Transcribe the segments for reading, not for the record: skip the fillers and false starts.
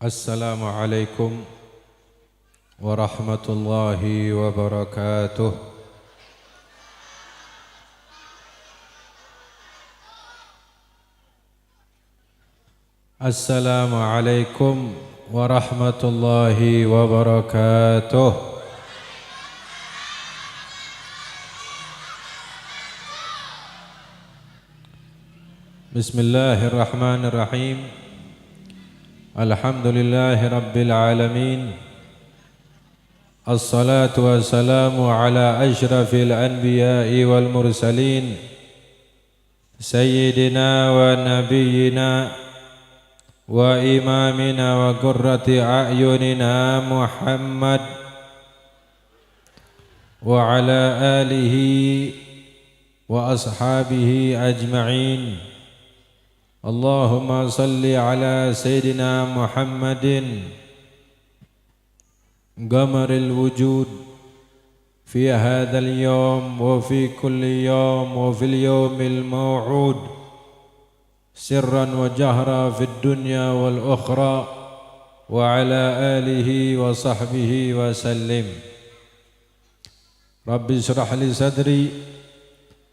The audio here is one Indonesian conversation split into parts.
Assalamualaikum warahmatullahi wabarakatuh. Assalamualaikum warahmatullahi wabarakatuh. Bismillahirrahmanirrahim. Alhamdulillahi rabbil alamin. Assalatu wassalamu ala ashrafil anbiya'i wal mursalin Sayyidina wa nabiyyina wa imamina wa qurrati a'yunina Muhammad wa ala alihi wa ashabihi ajma'in. Allahumma salli ala Sayyidina Muhammadin qamaril wujud fi hadzal yawm wa fi kulli yawm wa fil yawmil maw'ud sirran wa jahra fid dunya wal ukhra wa ala alihi wa sahbihi wa sallim. Rabbi shrah li sadri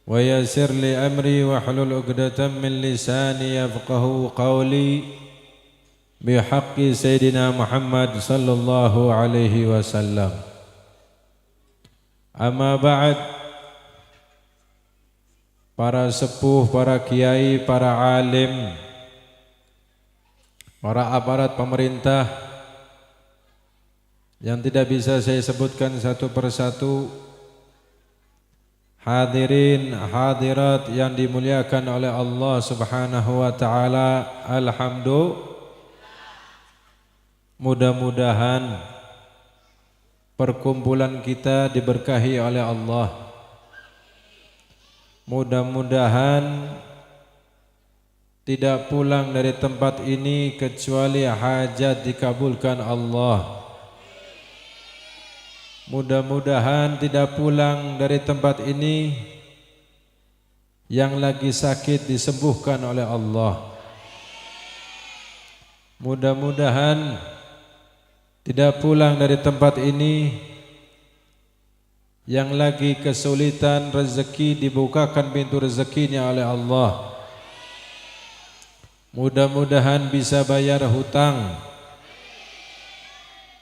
wa yassir li amri wa hlul 'uqdatam min lisani yafqahu qawli bihaqqi Sayyidina Muhammad sallallahu alaihi wasallam. Amma ba'd. Para sepuh, para kiai, para alim, para aparat pemerintah yang tidak bisa saya sebutkan satu persatu, hadirin hadirat yang dimuliakan oleh Allah Subhanahu wa taala, alhamdulillah. Mudah-mudahan perkumpulan kita diberkahi oleh Allah. Mudah-mudahan tidak pulang dari tempat ini kecuali hajat dikabulkan Allah. Mudah-mudahan tidak pulang dari tempat ini yang lagi sakit disembuhkan oleh Allah. Mudah-mudahan tidak pulang dari tempat ini yang lagi kesulitan rezeki dibukakan pintu rezekinya oleh Allah. Mudah-mudahan bisa bayar hutang.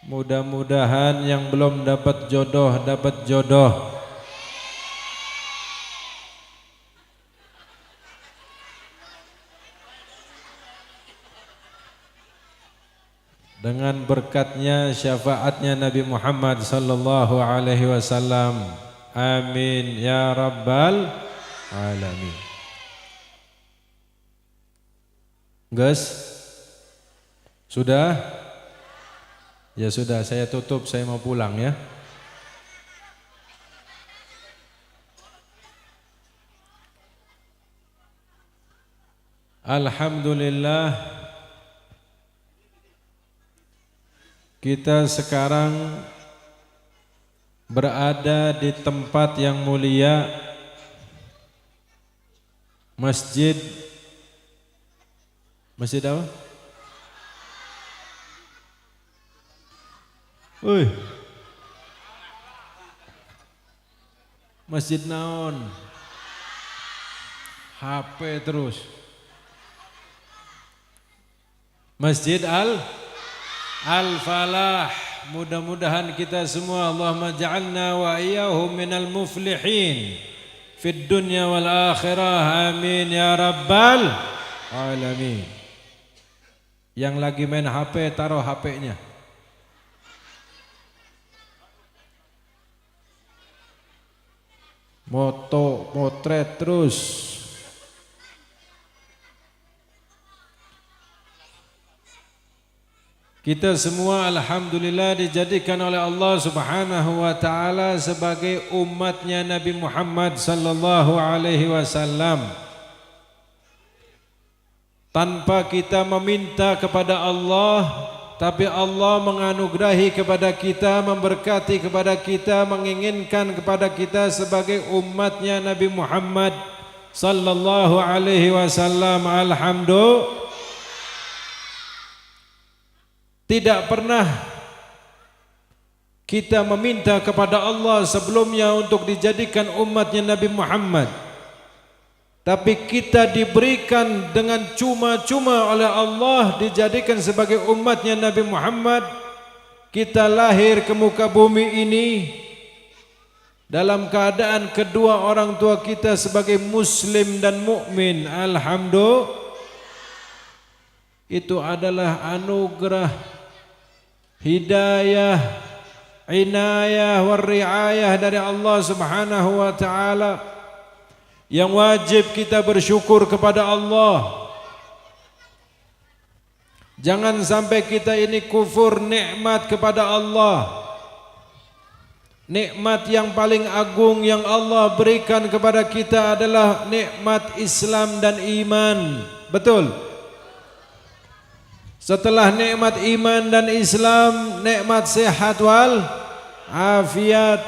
Mudah-mudahan yang belum dapat jodoh dapat jodoh. Dengan berkatnya syafaatnya Nabi Muhammad sallallahu alaihi wasallam. Amin ya rabbal alamin. Guys, sudah? Ya sudah, saya tutup, saya mau pulang ya. Alhamdulillah, kita sekarang berada di tempat yang mulia, masjid apa? Masjid naon? HP terus. Masjid Al-Falah. Mudah-mudahan kita semua, Allahumma ja'alna wa iyyahum minal muflihin fid dunya wal akhirah. Amin ya rabbal alamin. Yang lagi main HP, taruh HP-nya. Moto, potret terus. Kita semua alhamdulillah dijadikan oleh Allah Subhanahu wa taala sebagai umatnya Nabi Muhammad sallallahu alaihi wasallam. Tanpa kita meminta kepada Allah, tapi Allah menganugerahi kepada kita, memberkati kepada kita, menginginkan kepada kita sebagai umatnya Nabi Muhammad sallallahu alaihi wasallam. Alhamdulillah. Tidak pernah kita meminta kepada Allah sebelumnya untuk dijadikan umatnya Nabi Muhammad. Tapi kita diberikan dengan cuma-cuma oleh Allah dijadikan sebagai umatnya Nabi Muhammad. Kita lahir ke muka bumi ini dalam keadaan kedua orang tua kita sebagai muslim dan mukmin. Alhamdulillah. Itu adalah anugerah, hidayah, inayah wa riayah dari Allah Subhanahu wa taala yang wajib kita bersyukur kepada Allah. Jangan sampai kita ini kufur nikmat kepada Allah. Nikmat yang paling agung yang Allah berikan kepada kita adalah nikmat Islam dan iman. Betul? Setelah nikmat iman dan Islam, nikmat sehat wal afiat.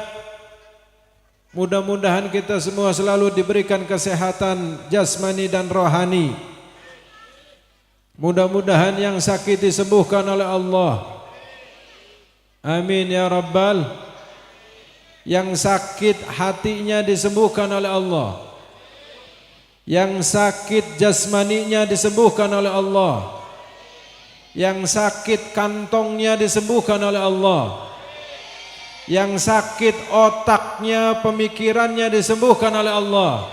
Mudah-mudahan kita semua selalu diberikan kesehatan jasmani dan rohani. Mudah-mudahan yang sakit disembuhkan oleh Allah. Amin ya Rabbal. Yang sakit hatinya disembuhkan oleh Allah. Yang sakit jasmaninya disembuhkan oleh Allah. Yang sakit kantongnya disembuhkan oleh Allah. Yang sakit otaknya, pemikirannya disembuhkan oleh Allah.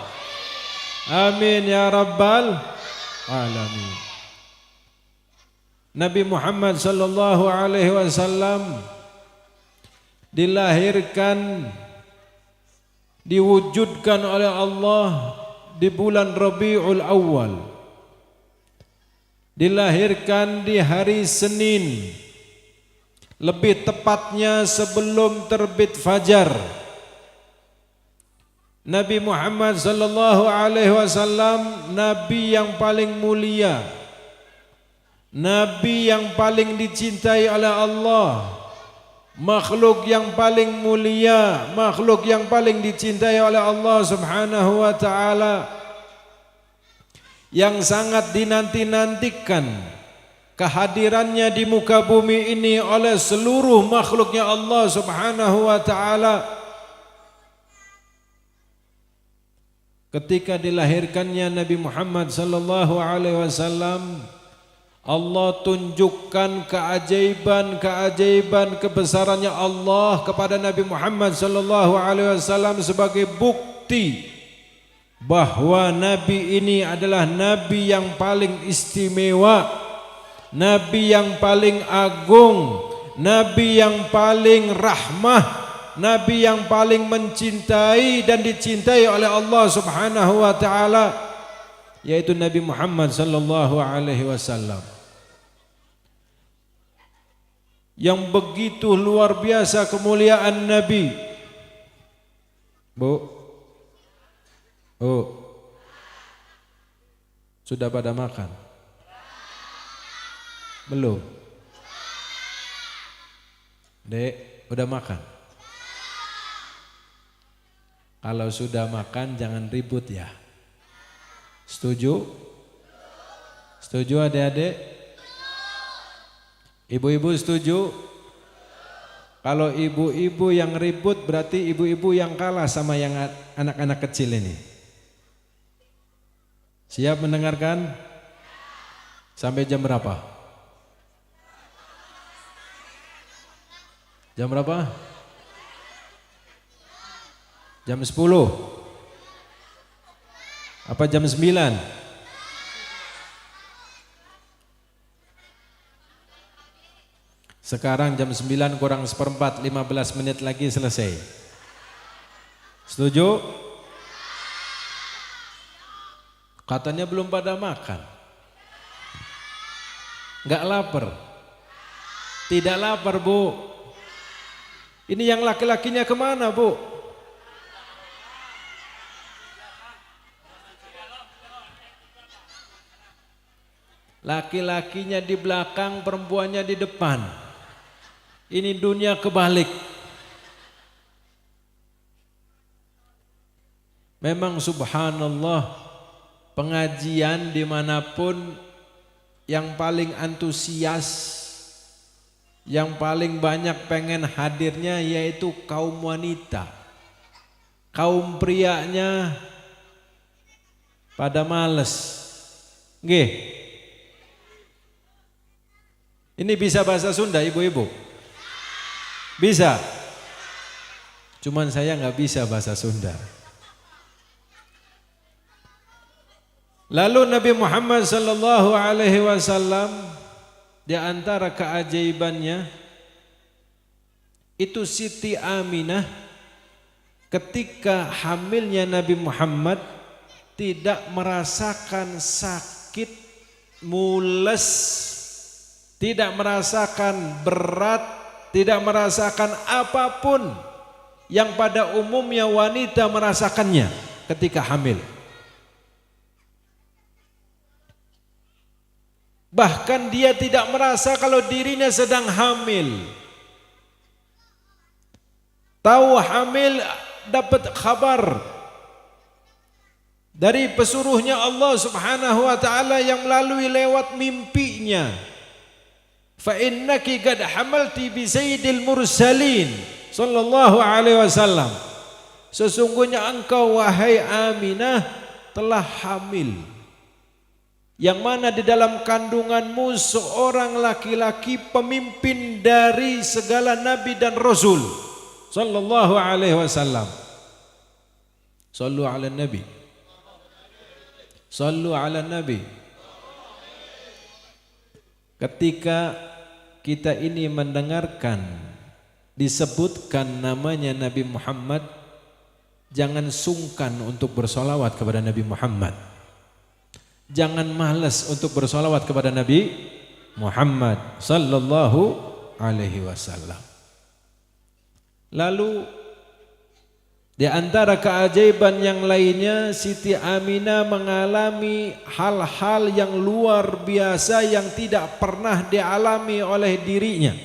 Amin ya Rabbal alamin. Nabi Muhammad sallallahu alaihi wasallam dilahirkan, diwujudkan oleh Allah di bulan Rabiul Awal. Dilahirkan di hari Senin, lebih tepatnya sebelum terbit fajar. Nabi Muhammad sallallahu alaihi wasallam nabi yang paling mulia, nabi yang paling dicintai oleh Allah, makhluk yang paling mulia, makhluk yang paling dicintai oleh Allah Subhanahu wa taala, yang sangat dinanti-nantikan kehadirannya di muka bumi ini oleh seluruh makhluknya Allah Subhanahu wa taala. Ketika dilahirkannya Nabi Muhammad sallallahu alaihi wasallam, Allah tunjukkan keajaiban-keajaiban kebesarannya Allah kepada Nabi Muhammad sallallahu alaihi wasallam sebagai bukti bahwa Nabi ini adalah Nabi yang paling istimewa, Nabi yang paling agung, Nabi yang paling rahmah, Nabi yang paling mencintai dan dicintai oleh Allah Subhanahu wa taala, yaitu Nabi Muhammad sallallahu alaihi wasallam. Yang begitu luar biasa kemuliaan Nabi. Bu, sudah pada makan? Belum? Dek, udah makan? Kalau sudah makan jangan ribut ya. Setuju? Setuju adik-adik? Ibu-ibu setuju? Kalau ibu-ibu yang ribut berarti ibu-ibu yang kalah sama yang anak-anak kecil ini. Siap mendengarkan? Sampai jam berapa? Jam berapa? Jam 10? Apa jam 9? Sekarang jam 9 kurang seperempat, 15 menit lagi selesai. Setuju? Katanya belum pada makan. Enggak lapar? Tidak lapar, Bu. Ini yang laki-lakinya kemana, Bu? Laki-lakinya di belakang, perempuannya di depan. Ini dunia kebalik. Memang subhanallah, pengajian dimanapun yang paling antusias, yang paling banyak pengen hadirnya yaitu kaum wanita. Kaum prianya pada males. Nggih. Ini bisa bahasa Sunda ibu-ibu? Bisa. Cuman saya nggak bisa bahasa Sunda. Lalu Nabi Muhammad sallallahu alaihi wasallam di antara keajaibannya itu Siti Aminah ketika hamilnya Nabi Muhammad tidak merasakan sakit, mules, tidak merasakan berat, tidak merasakan apapun yang pada umumnya wanita merasakannya ketika hamil. Bahkan dia tidak merasa kalau dirinya sedang hamil. Tahu hamil, dapat kabar dari pesuruhnya Allah Subhanahu wa taala yang melalui lewat mimpinya. Fa innaki qad hamalti bi sayyidil mursalin sallallahu alaihi wasallam. Sesungguhnya engkau wahai Aminah telah hamil, yang mana di dalam kandunganmu seorang laki-laki pemimpin dari segala nabi dan rasul sallallahu alaihi wasallam. Sallu ala nabi. Sallu ala nabi. Ketika kita ini mendengarkan disebutkan namanya Nabi Muhammad, jangan sungkan untuk bersolawat kepada Nabi Muhammad. Jangan malas untuk bersolawat kepada Nabi Muhammad sallallahu alaihi wasallam. Lalu di antara keajaiban yang lainnya, Siti Aminah mengalami hal-hal yang luar biasa yang tidak pernah dialami oleh dirinya.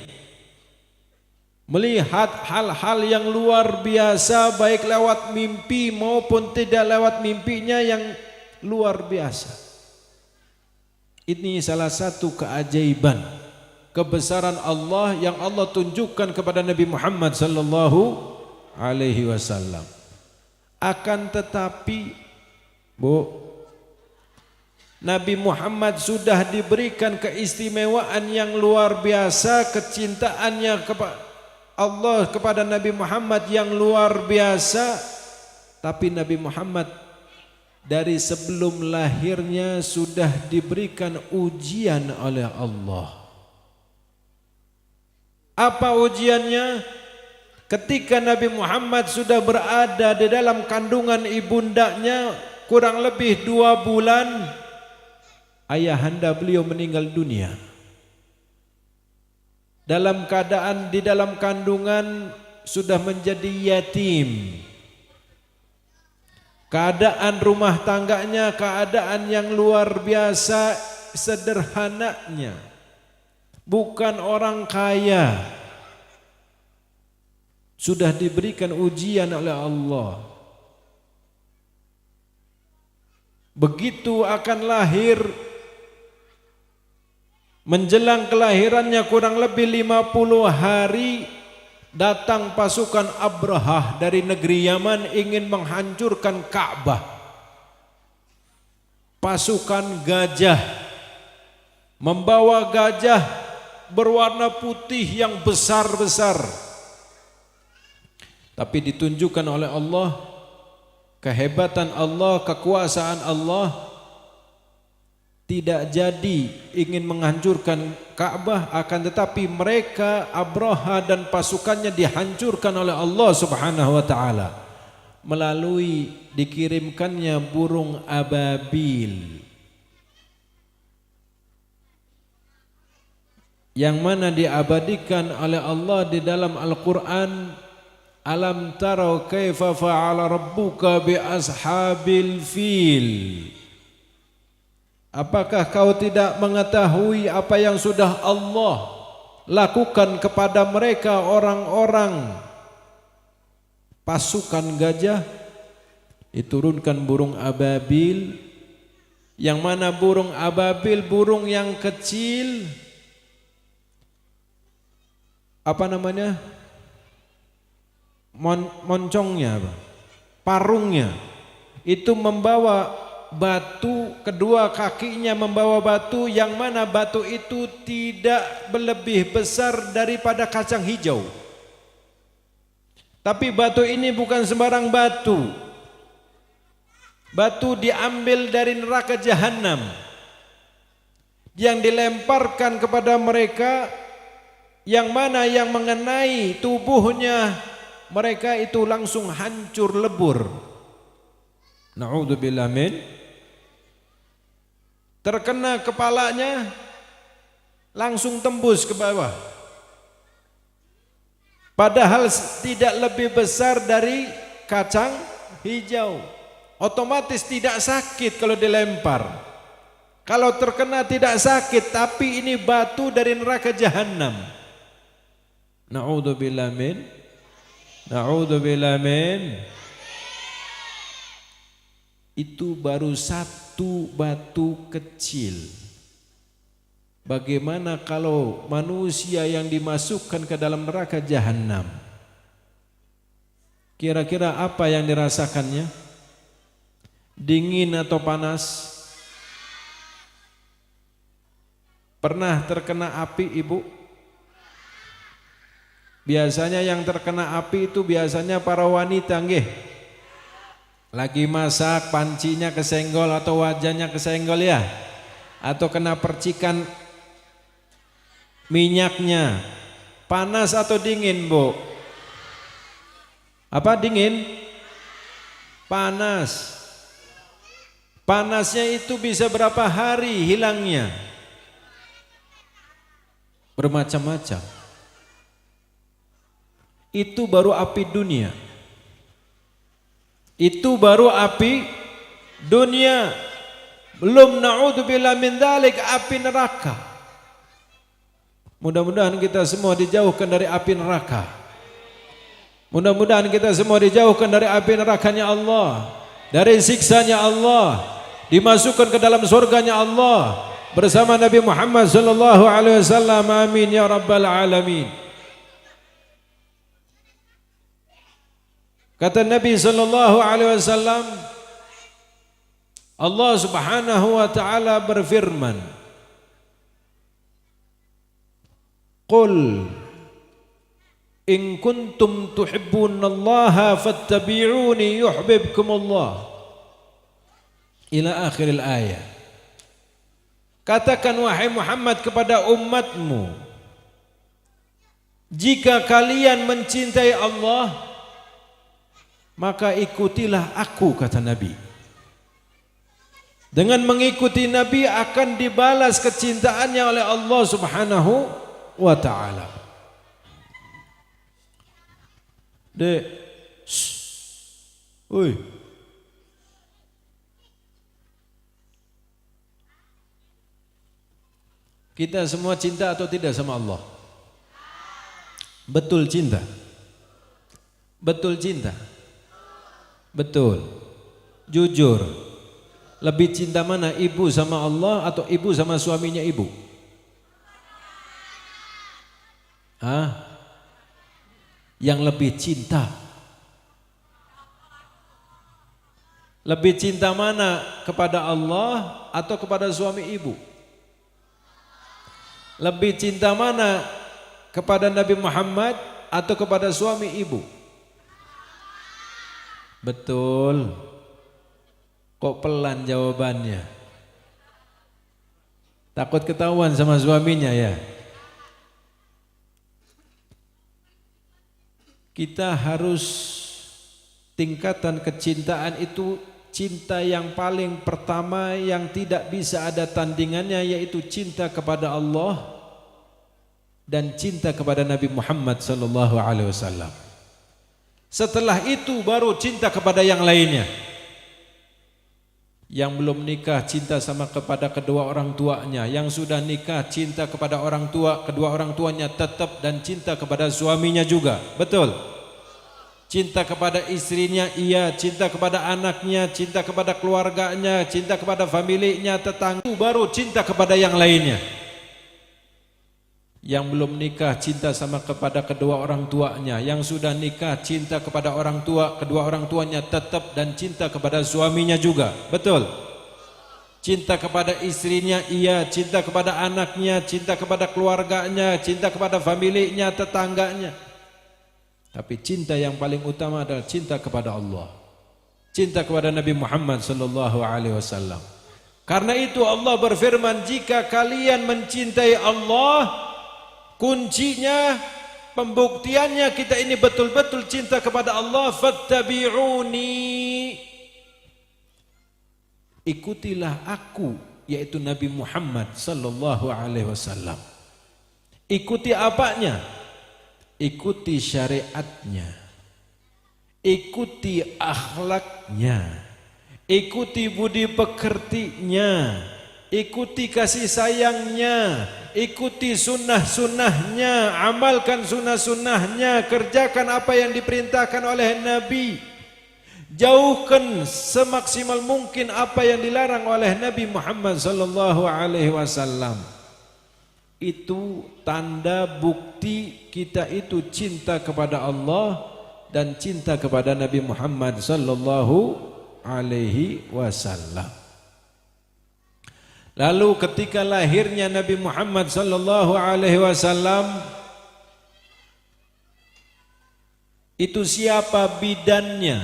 Melihat hal-hal yang luar biasa baik lewat mimpi maupun tidak lewat mimpinya yang luar biasa. Ini salah satu keajaiban kebesaran Allah yang Allah tunjukkan kepada Nabi Muhammad sallallahu alaihi wasallam. Akan tetapi, Bu, Nabi Muhammad sudah diberikan keistimewaan yang luar biasa, kecintaannya kepada Allah kepada Nabi Muhammad yang luar biasa, tapi Nabi Muhammad dari sebelum lahirnya sudah diberikan ujian oleh Allah. Apa ujiannya? Ketika Nabi Muhammad sudah berada di dalam kandungan ibundanya kurang lebih 2 bulan, ayahanda beliau meninggal dunia. Dalam keadaan di dalam kandungan sudah menjadi yatim. Keadaan rumah tangganya keadaan yang luar biasa sederhananya. Bukan orang kaya. Sudah diberikan ujian oleh Allah. Begitu akan lahir, menjelang kelahirannya kurang lebih 50 hari, datang pasukan Abrahah dari negeri Yaman ingin menghancurkan Ka'bah. Pasukan gajah membawa gajah berwarna putih yang besar-besar. Tapi ditunjukkan oleh Allah kehebatan Allah, kekuasaan Allah, tidak jadi ingin menghancurkan Ka'bah, akan tetapi mereka Abraha dan pasukannya dihancurkan oleh Allah Subhanahu wa taala melalui dikirimkannya burung ababil, yang mana diabadikan oleh Allah di dalam Al-Qur'an. Alam tarau kaifa fa'ala rabbuka bi ashabil fil. Apakah kau tidak mengetahui apa yang sudah Allah lakukan kepada mereka orang-orang pasukan gajah? Diturunkan burung ababil, yang mana burung ababil burung yang kecil apa namanya, moncongnya, parungnya itu membawa batu, kedua kakinya membawa batu yang mana batu itu tidak lebih besar daripada kacang hijau. Tapi batu ini bukan sembarang batu. Batu diambil dari neraka jahanam yang dilemparkan kepada mereka, yang mana yang mengenai tubuhnya mereka itu langsung hancur lebur. Na'udzubillah min. Terkena kepalanya langsung tembus ke bawah. Padahal tidak lebih besar dari kacang hijau. Otomatis tidak sakit kalau dilempar. Kalau terkena tidak sakit, tapi ini batu dari neraka jahanam. Na'udzubillah min. Na'udzubillah min. Itu baru satu batu kecil. Bagaimana kalau manusia yang dimasukkan ke dalam neraka jahanam? Kira-kira apa yang dirasakannya? Dingin atau panas? Pernah terkena api, Ibu? Biasanya yang terkena api itu biasanya para wanita, nggih. Lagi masak, pancinya kesenggol atau wajahnya kesenggol ya, atau kena percikan minyaknya. Panas atau dingin, Bu? Apa dingin? Panas. Panasnya itu bisa berapa hari hilangnya? Bermacam-macam. Itu baru api dunia. Itu baru api dunia. Belum na'udzubillah min dzalik api neraka. Mudah-mudahan kita semua dijauhkan dari api neraka. Mudah-mudahan kita semua dijauhkan dari api nerakanya Allah, dari siksanya Allah, dimasukkan ke dalam surganya Allah bersama Nabi Muhammad sallallahu alaihi wasallam. Amin ya rabbal alamin. Kata Nabi sallallahu alaihi wasallam, Allah Subhanahu wa taala berfirman, "Qul in kuntum tuhibbunallaha fattabi'uni yuhibbukumullah." Ila akhiril ayat. Katakan wahai Muhammad kepada umatmu, jika kalian mencintai Allah, maka ikutilah aku, kata Nabi. Dengan mengikuti Nabi akan dibalas kecintaannya oleh Allah Subhanahu wa ta'ala. Dek, woi, kita semua cinta atau tidak sama Allah? Betul cinta? Betul cinta? Betul. Jujur, lebih cinta mana, ibu sama Allah atau ibu sama suaminya ibu? Hah? Yang lebih cinta? Lebih cinta mana, kepada Allah atau kepada suami ibu? Lebih cinta mana, kepada Nabi Muhammad atau kepada suami ibu? Betul. Kok pelan jawabannya? Takut ketahuan sama suaminya ya? Kita harus tingkatan kecintaan itu cinta yang paling pertama yang tidak bisa ada tandingannya, yaitu cinta kepada Allah dan cinta kepada Nabi Muhammad sallallahu alaihi wasallam. Setelah itu baru cinta kepada yang lainnya. Yang belum nikah cinta sama kepada kedua orang tuanya, yang sudah nikah cinta kepada orang tua, kedua orang tuanya tetap, dan cinta kepada suaminya juga. Betul? Cinta kepada istrinya iya, cinta kepada anaknya, cinta kepada keluarganya, cinta kepada familinya, tetangga, baru cinta kepada yang lainnya. Yang belum nikah cinta sama kepada kedua orang tuanya. Yang sudah nikah cinta kepada orang tua, kedua orang tuanya tetap, dan cinta kepada suaminya juga. Betul? Cinta kepada istrinya, iya. Cinta kepada anaknya, cinta kepada keluarganya, cinta kepada familinya, tetangganya. Tapi cinta yang paling utama adalah cinta kepada Allah. Cinta kepada Nabi Muhammad sallallahu alaihi wasallam. Karena itu Allah berfirman, jika kalian mencintai Allah, kuncinya, pembuktiannya kita ini betul-betul cinta kepada Allah, fattabi'uni, ikutilah aku, yaitu Nabi Muhammad sallallahu alaihi wasallam. Ikuti apanya? Ikuti syariatnya, ikuti akhlaknya, ikuti budi pekertinya, ikuti kasih sayangnya, ikuti sunnah-sunnahnya, amalkan sunnah-sunnahnya, kerjakan apa yang diperintahkan oleh Nabi, jauhkan semaksimal mungkin apa yang dilarang oleh Nabi Muhammad sallallahu alaihi wasallam. Itu tanda bukti kita itu cinta kepada Allah dan cinta kepada Nabi Muhammad sallallahu alaihi wasallam. Lalu ketika lahirnya Nabi Muhammad sallallahu alaihi wasallam, itu siapa bidannya?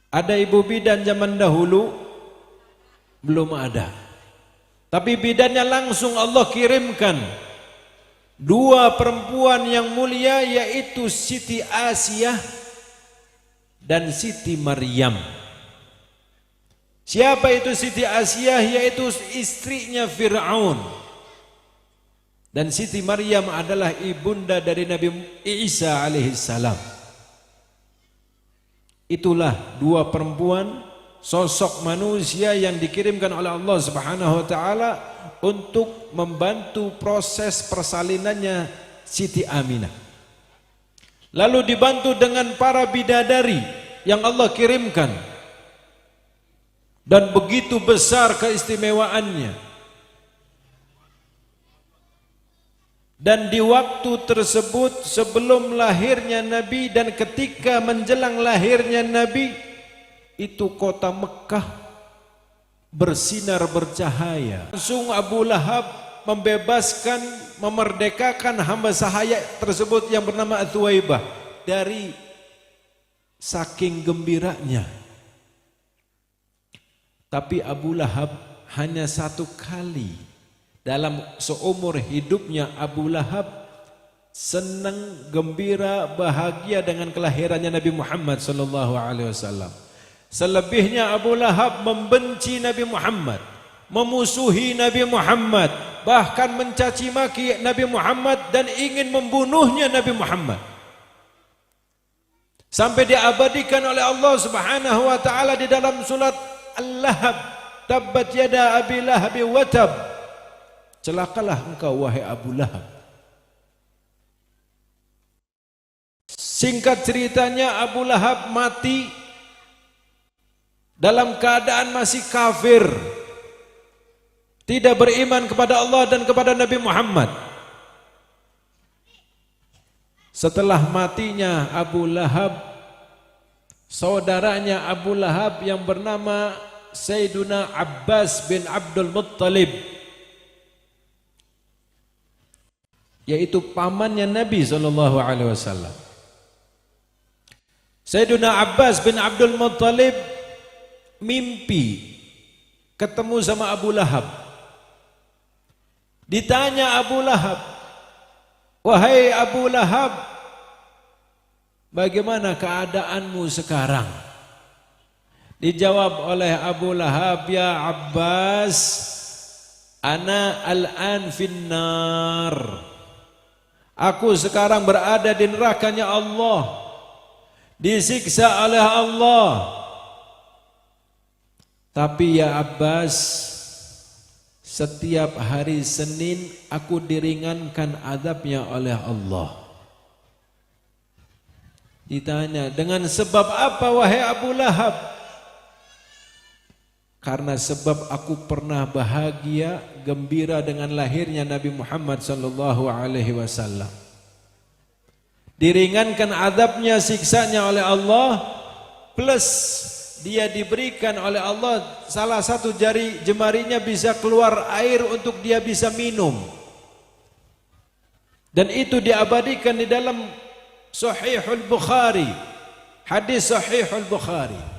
Ada ibu bidan zaman dahulu? Belum ada. Tapi bidannya langsung Allah kirimkan. Dua perempuan yang mulia, yaitu Siti Asiyah dan Siti Maryam. Siapa itu Siti Asiyah? Yaitu istrinya Fir'aun. Dan Siti Maryam adalah ibunda dari Nabi Isa alaihissalam. Itulah dua perempuan, sosok manusia yang dikirimkan oleh Allah Subhanahu wa taala untuk membantu proses persalinannya Siti Aminah. Lalu dibantu dengan para bidadari yang Allah kirimkan. Dan begitu besar keistimewaannya. Dan di waktu tersebut, sebelum lahirnya Nabi dan ketika menjelang lahirnya Nabi, itu kota Mekah bersinar bercahaya. Langsung Abu Lahab membebaskan, memerdekakan hamba sahaya tersebut yang bernama Thuwaibah dari saking gembiranya. Tapi Abu Lahab hanya satu kali dalam seumur hidupnya, Abu Lahab senang, gembira, bahagia dengan kelahirannya Nabi Muhammad sallallahu alaihi wasallam. Selebihnya Abu Lahab membenci Nabi Muhammad, memusuhi Nabi Muhammad, bahkan mencaci maki Nabi Muhammad dan ingin membunuhnya Nabi Muhammad. Sampai diabadikan oleh Allah Subhanahu wa taala di dalam surat Al-Lahab, tabbat yada Abi Lahab wa tab. Celakalah engkau wahai Abu Lahab. Singkat ceritanya, Abu Lahab mati dalam keadaan masih kafir, tidak beriman kepada Allah dan kepada Nabi Muhammad. Setelah matinya Abu Lahab, saudaranya Abu Lahab yang bernama Sayyiduna Abbas bin Abdul Muttalib, yaitu pamannya Nabi SAW. Sayyiduna Abbas bin Abdul Muttalib mimpi ketemu sama Abu Lahab. Ditanya Abu Lahab, wahai Abu Lahab, bagaimana keadaanmu sekarang? Dijawab oleh Abu Lahab, ya Abbas, ana al-an finnar. Aku sekarang berada di nerakanya Allah, disiksa oleh Allah. Tapi ya Abbas, setiap hari Senin aku diringankan azabnya oleh Allah. Ditanya, dengan sebab apa wahai Abu Lahab? karena sebab aku pernah bahagia, gembira dengan lahirnya Nabi Muhammad sallallahu alaihi wasallam. Diringankan azabnya, siksanya oleh Allah, plus dia diberikan oleh Allah salah satu jemarinya bisa keluar air untuk dia bisa minum. Dan itu diabadikan di dalam Sahihul Bukhari, hadis Sahihul Bukhari.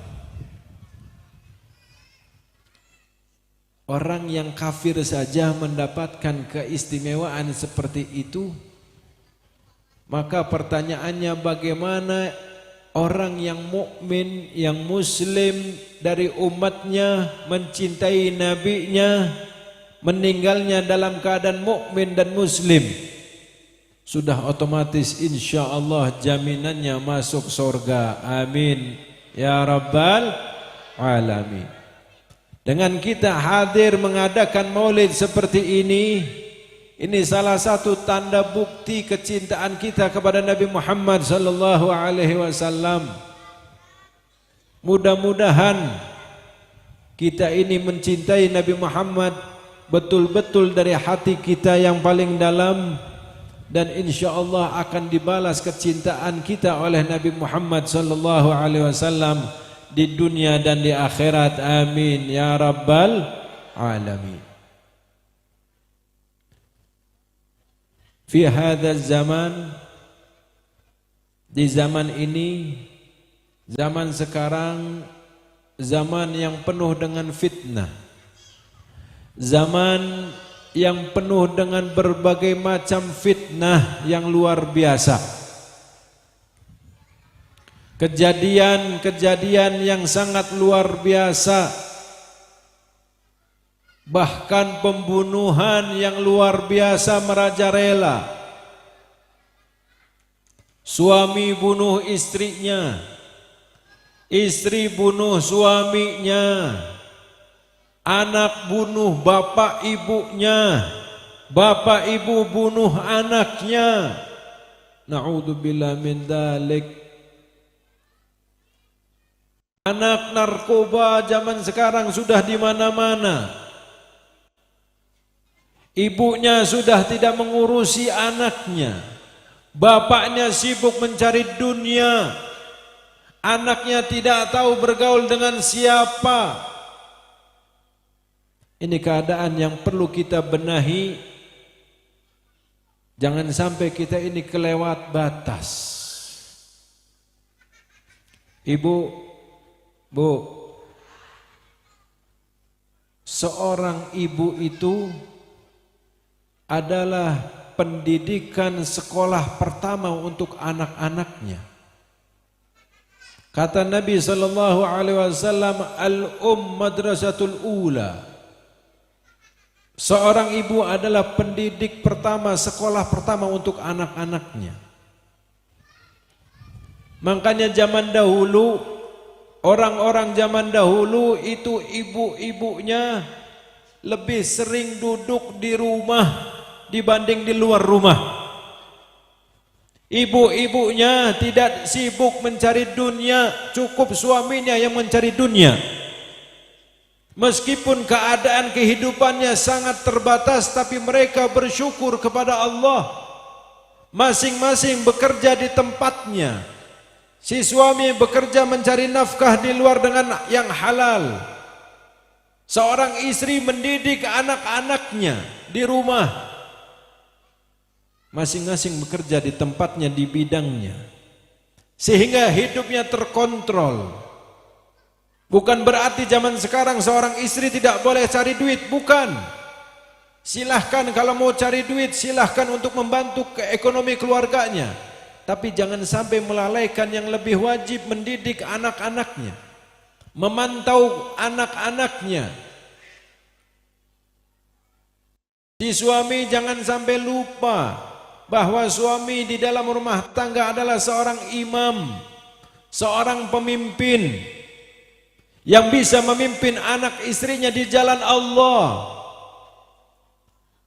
Orang yang kafir saja mendapatkan keistimewaan seperti itu, maka pertanyaannya bagaimana orang yang mukmin, yang muslim dari umatnya, mencintai nabinya, meninggalnya dalam keadaan mukmin dan muslim, sudah otomatis insyaallah jaminannya masuk surga. Amin ya rabbal alamin. Dengan kita hadir mengadakan maulid seperti ini salah satu tanda bukti kecintaan kita kepada Nabi Muhammad sallallahu alaihi wasallam. Mudah-mudahan kita ini mencintai Nabi Muhammad betul-betul dari hati kita yang paling dalam, dan insyaallah akan dibalas kecintaan kita oleh Nabi Muhammad sallallahu alaihi wasallam di dunia dan di akhirat. Amin ya rabbal alamin. Fi hadzal zaman, di zaman ini, zaman sekarang, zaman yang penuh dengan fitnah, zaman yang penuh dengan berbagai macam fitnah yang luar biasa. Kejadian-kejadian yang sangat luar biasa, bahkan pembunuhan yang luar biasa merajalela. Suami bunuh istrinya, istri bunuh suaminya, anak bunuh bapak ibunya, bapak ibu bunuh anaknya. Na'udzubillah min dzalik. Anak narkoba zaman sekarang sudah di mana-mana. Ibunya sudah tidak mengurusi anaknya. Bapaknya sibuk mencari dunia. Anaknya tidak tahu bergaul dengan siapa. Ini keadaan yang perlu kita benahi. Jangan sampai kita ini kelewat batas. Ibu, Bu, seorang ibu itu adalah pendidikan sekolah pertama untuk anak-anaknya. Kata Nabi sallallahu alaihi wasallam, madrasatul ula. Seorang ibu adalah pendidik pertama, sekolah pertama untuk anak-anaknya. Makanya zaman dahulu, orang-orang zaman dahulu itu ibu-ibunya lebih sering duduk di rumah dibanding di luar rumah. Ibu-ibunya tidak sibuk mencari dunia, cukup suaminya yang mencari dunia. Meskipun keadaan kehidupannya sangat terbatas, tapi mereka bersyukur kepada Allah. Masing-masing bekerja di tempatnya. Si suami bekerja mencari nafkah di luar dengan yang halal. Seorang istri mendidik anak-anaknya di rumah. Masing-masing bekerja di tempatnya, di bidangnya. Sehingga hidupnya terkontrol. Bukan berarti zaman sekarang seorang istri tidak boleh cari duit, bukan. Silahkan kalau mau cari duit, silahkan untuk membantu ke ekonomi keluarganya. Tapi jangan sampai melalaikan yang lebih wajib, mendidik anak-anaknya, memantau anak-anaknya. Si suami jangan sampai lupa bahwa suami di dalam rumah tangga adalah seorang imam, seorang pemimpin yang bisa memimpin anak istrinya di jalan Allah.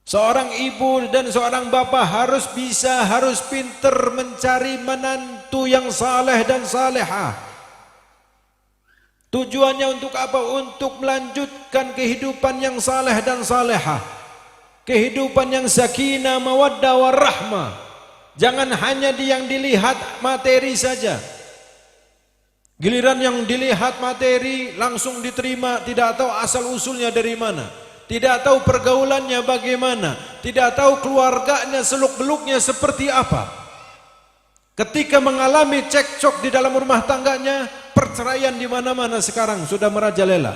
Seorang ibu dan seorang bapak harus bisa, harus pinter mencari menantu yang saleh dan salehah. Tujuannya untuk apa? Untuk melanjutkan kehidupan yang saleh dan salehah. Kehidupan yang sakinah, mawaddah, warahmah. Jangan hanya yang dilihat materi saja. Giliran yang dilihat materi langsung diterima, tidak tahu asal usulnya dari mana. Tidak tahu pergaulannya bagaimana. Tidak tahu keluarganya seluk-beluknya seperti apa. Ketika mengalami cekcok di dalam rumah tangganya, perceraian di mana-mana sekarang sudah merajalela.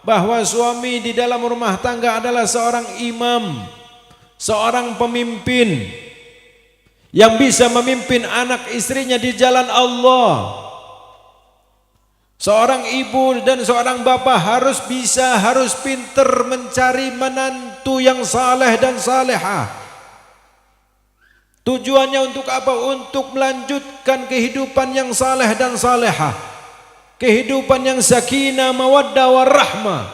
Bahwa suami di dalam rumah tangga adalah seorang imam, seorang pemimpin yang bisa memimpin anak istrinya di jalan Allah. Seorang ibu dan seorang bapak harus pinter mencari menantu yang saleh dan salehah. Tujuannya untuk apa? Untuk melanjutkan kehidupan yang saleh dan salehah. Kehidupan yang sakinah, mawaddah, warahmah.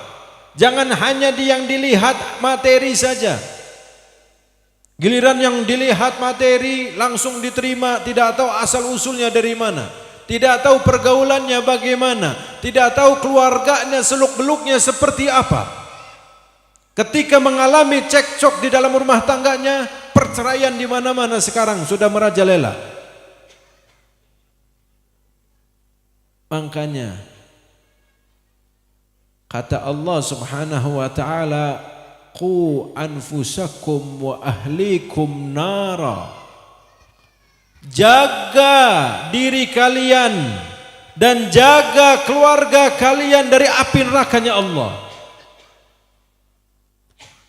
Jangan hanya yang dilihat materi saja. Giliran yang dilihat materi langsung diterima, tidak tahu asal usulnya dari mana. Tidak tahu pergaulannya bagaimana. Tidak tahu keluarganya seluk-beluknya seperti apa. Ketika mengalami cekcok di dalam rumah tangganya, perceraian di mana-mana sekarang sudah merajalela. Makanya kata Allah Subhanahu wa taala, qu anfusakum wa ahlikum nara. Jaga diri kalian dan jaga keluarga kalian dari api nerakanya Allah.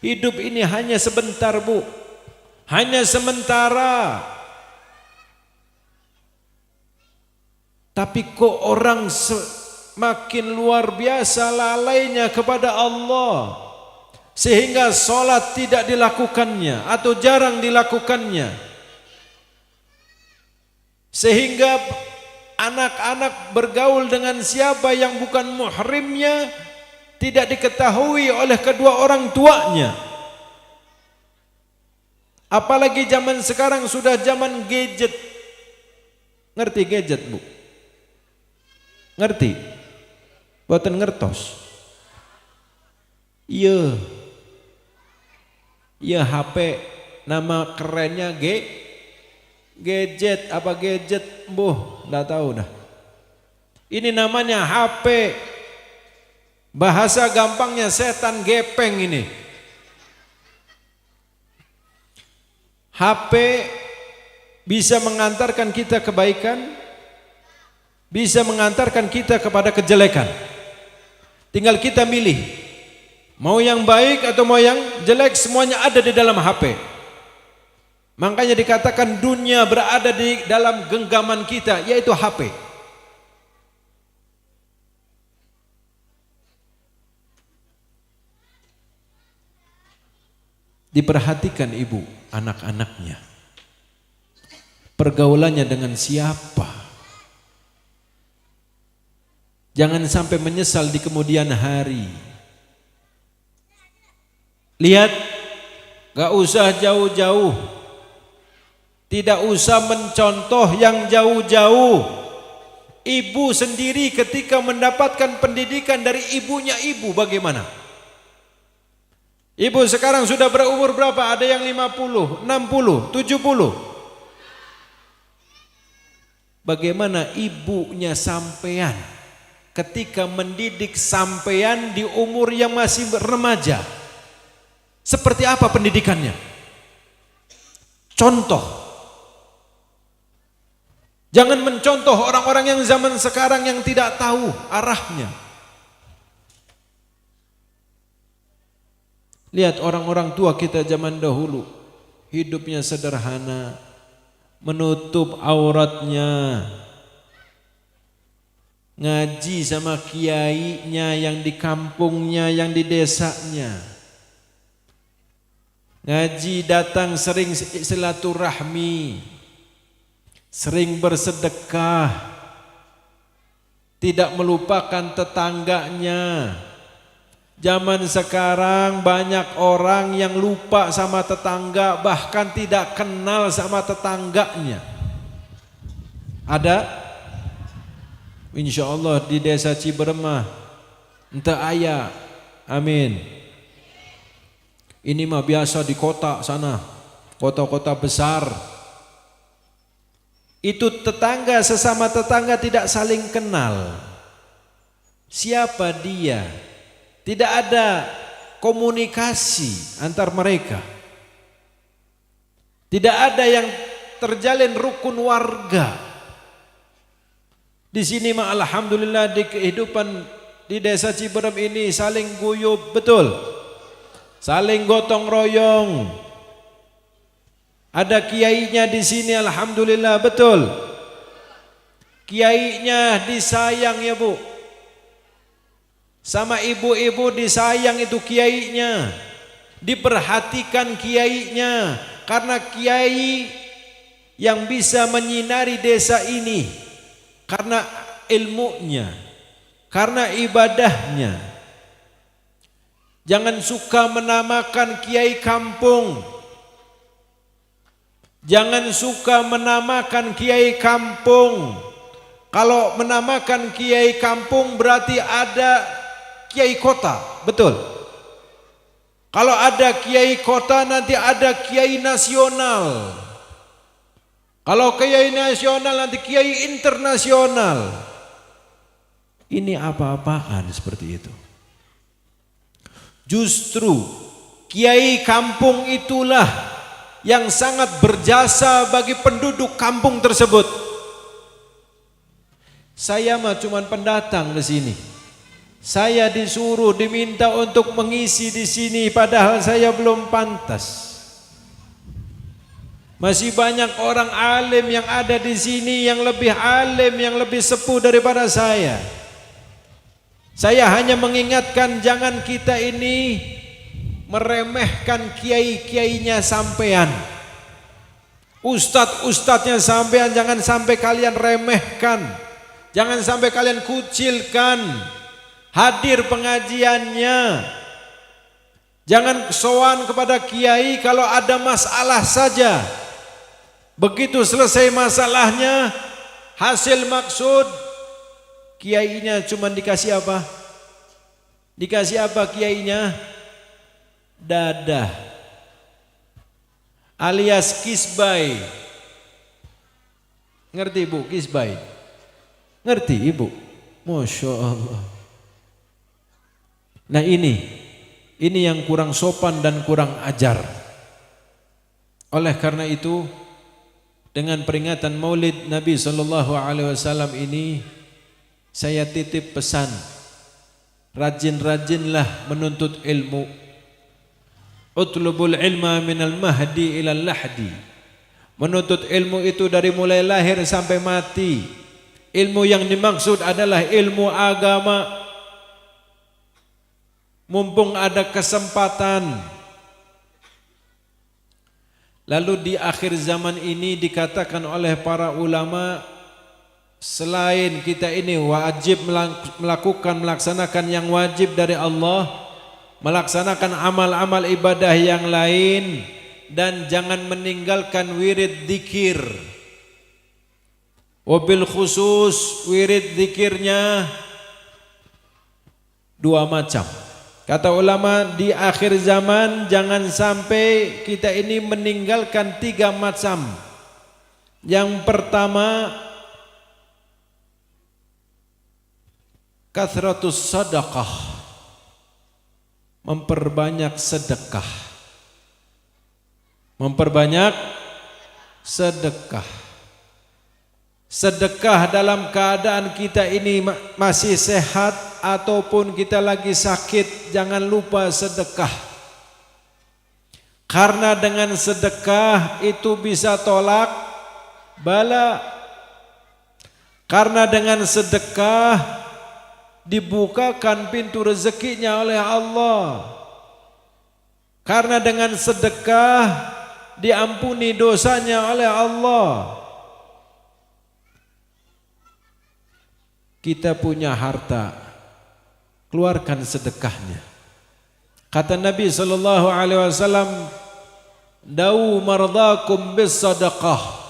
Hidup ini hanya sebentar, Bu. Hanya sementara. Tapi kok orang semakin luar biasa lalainya kepada Allah, sehingga sholat tidak dilakukannya atau jarang dilakukannya, sehingga anak-anak bergaul dengan siapa yang bukan muhrimnya tidak diketahui oleh kedua orang tuanya. Apalagi zaman sekarang sudah zaman gadget. Ngerti gadget, Bu? Ngerti? Boten ngertos. Iya. Iya, HP nama kerennya gadget apa gadget, Bu? Enggak tahu dah. Ini namanya HP. Bahasa gampangnya setan gepeng ini. HP bisa mengantarkan kita kebaikan, bisa mengantarkan kita kepada kejelekan. Tinggal kita milih. Mau yang baik atau mau yang jelek, semuanya ada di dalam HP. Makanya dikatakan dunia berada di dalam genggaman kita, yaitu HP. Diperhatikan ibu anak-anaknya. Pergaulannya dengan siapa? Jangan sampai menyesal di kemudian hari. Lihat, gak usah jauh-jauh. Tidak usah mencontoh yang jauh-jauh. Ibu sendiri ketika mendapatkan pendidikan dari ibunya ibu bagaimana? Ibu sekarang sudah berumur berapa? Ada yang 50, 60, 70. Bagaimana ibunya sampean ketika mendidik sampean di umur yang masih remaja? Seperti apa pendidikannya? Contoh. Jangan mencontoh orang-orang yang zaman sekarang yang tidak tahu arahnya. Lihat orang-orang tua kita zaman dahulu, hidupnya sederhana, menutup auratnya, ngaji sama kiainya yang di kampungnya, yang di desanya, ngaji datang sering silaturahmi, sering bersedekah, tidak melupakan tetangganya. Zaman sekarang banyak orang yang lupa sama tetangga, bahkan tidak kenal sama tetangganya. Ada? insyaallah di desa Ciberemah ente aya. Amin. Ini mah biasa di kota sana, kota-kota besar. Itu tetangga sesama tetangga tidak saling kenal. Siapa dia? Tidak ada komunikasi antar mereka. Tidak ada yang terjalin rukun warga. Di sini mah alhamdulillah di kehidupan di desa Ciberem ini saling guyub betul. Saling gotong royong. Ada kiainya di sini alhamdulillah betul. Kiainya disayang ya Bu. Sama ibu-ibu disayang itu kiainya. Diperhatikan kiainya. Karena kiai yang bisa menyinari desa ini. Karena ilmunya. Karena ibadahnya. Jangan suka menamakan kiai kampung. Jangan suka menamakan kiai kampung. Kalau menamakan kiai kampung berarti ada kiai kota, betul. Kalau ada kiai kota nanti ada kiai nasional. Kalau kiai nasional nanti kiai internasional. Ini apa-apaan seperti itu. Justru kiai kampung itulah yang sangat berjasa bagi penduduk kampung tersebut. Saya mah cuman pendatang di sini. Saya disuruh diminta untuk mengisi di sini padahal saya belum pantas. Masih banyak orang alim yang ada di sini yang lebih alim, yang lebih sepuh daripada saya. Saya hanya mengingatkan jangan kita ini meremehkan kiai-kiainya sampean. Ustadz-ustadznya sampean jangan sampai kalian remehkan. Jangan sampai kalian kucilkan. Hadir pengajiannya. Jangan sowan kepada kiai kalau ada masalah saja. Begitu selesai masalahnya, hasil maksud kiainya cuma dikasih apa? Dikasih apa kiainya? Dadah. Alias kisbai. Ngerti Ibu kisbai? Ngerti Ibu? Masya Allah. Nah ini yang kurang sopan dan kurang ajar. Oleh karena itu, dengan peringatan Maulid Nabi Sallallahu Alaihi Wasallam ini, saya titip pesan, rajin-rajinlah menuntut ilmu. Utlubul ilma minal mahdi ilal lahdi. Menuntut ilmu itu dari mulai lahir sampai mati. Ilmu yang dimaksud adalah ilmu agama. Mumpung ada kesempatan. Lalu di akhir zaman ini dikatakan oleh para ulama, selain kita ini wajib melaksanakan yang wajib dari Allah, melaksanakan amal-amal ibadah yang lain, dan jangan meninggalkan wirid dzikir. Wabil khusus wirid dzikirnya dua macam. Kata ulama di akhir zaman jangan sampai kita ini meninggalkan tiga macam. Yang pertama, kathratus sadaqah, memperbanyak sedekah. Memperbanyak sedekah. Sedekah dalam keadaan kita ini masih sehat ataupun kita lagi sakit, jangan lupa sedekah. Karena dengan sedekah itu bisa tolak bala. Karena dengan sedekah dibukakan pintu rezekinya oleh Allah. Karena dengan sedekah diampuni dosanya oleh Allah. Kita punya harta, keluarkan sedekahnya. Kata Nabi sallallahu alaihi wasallam, "Dau mardakum bis sadaqah."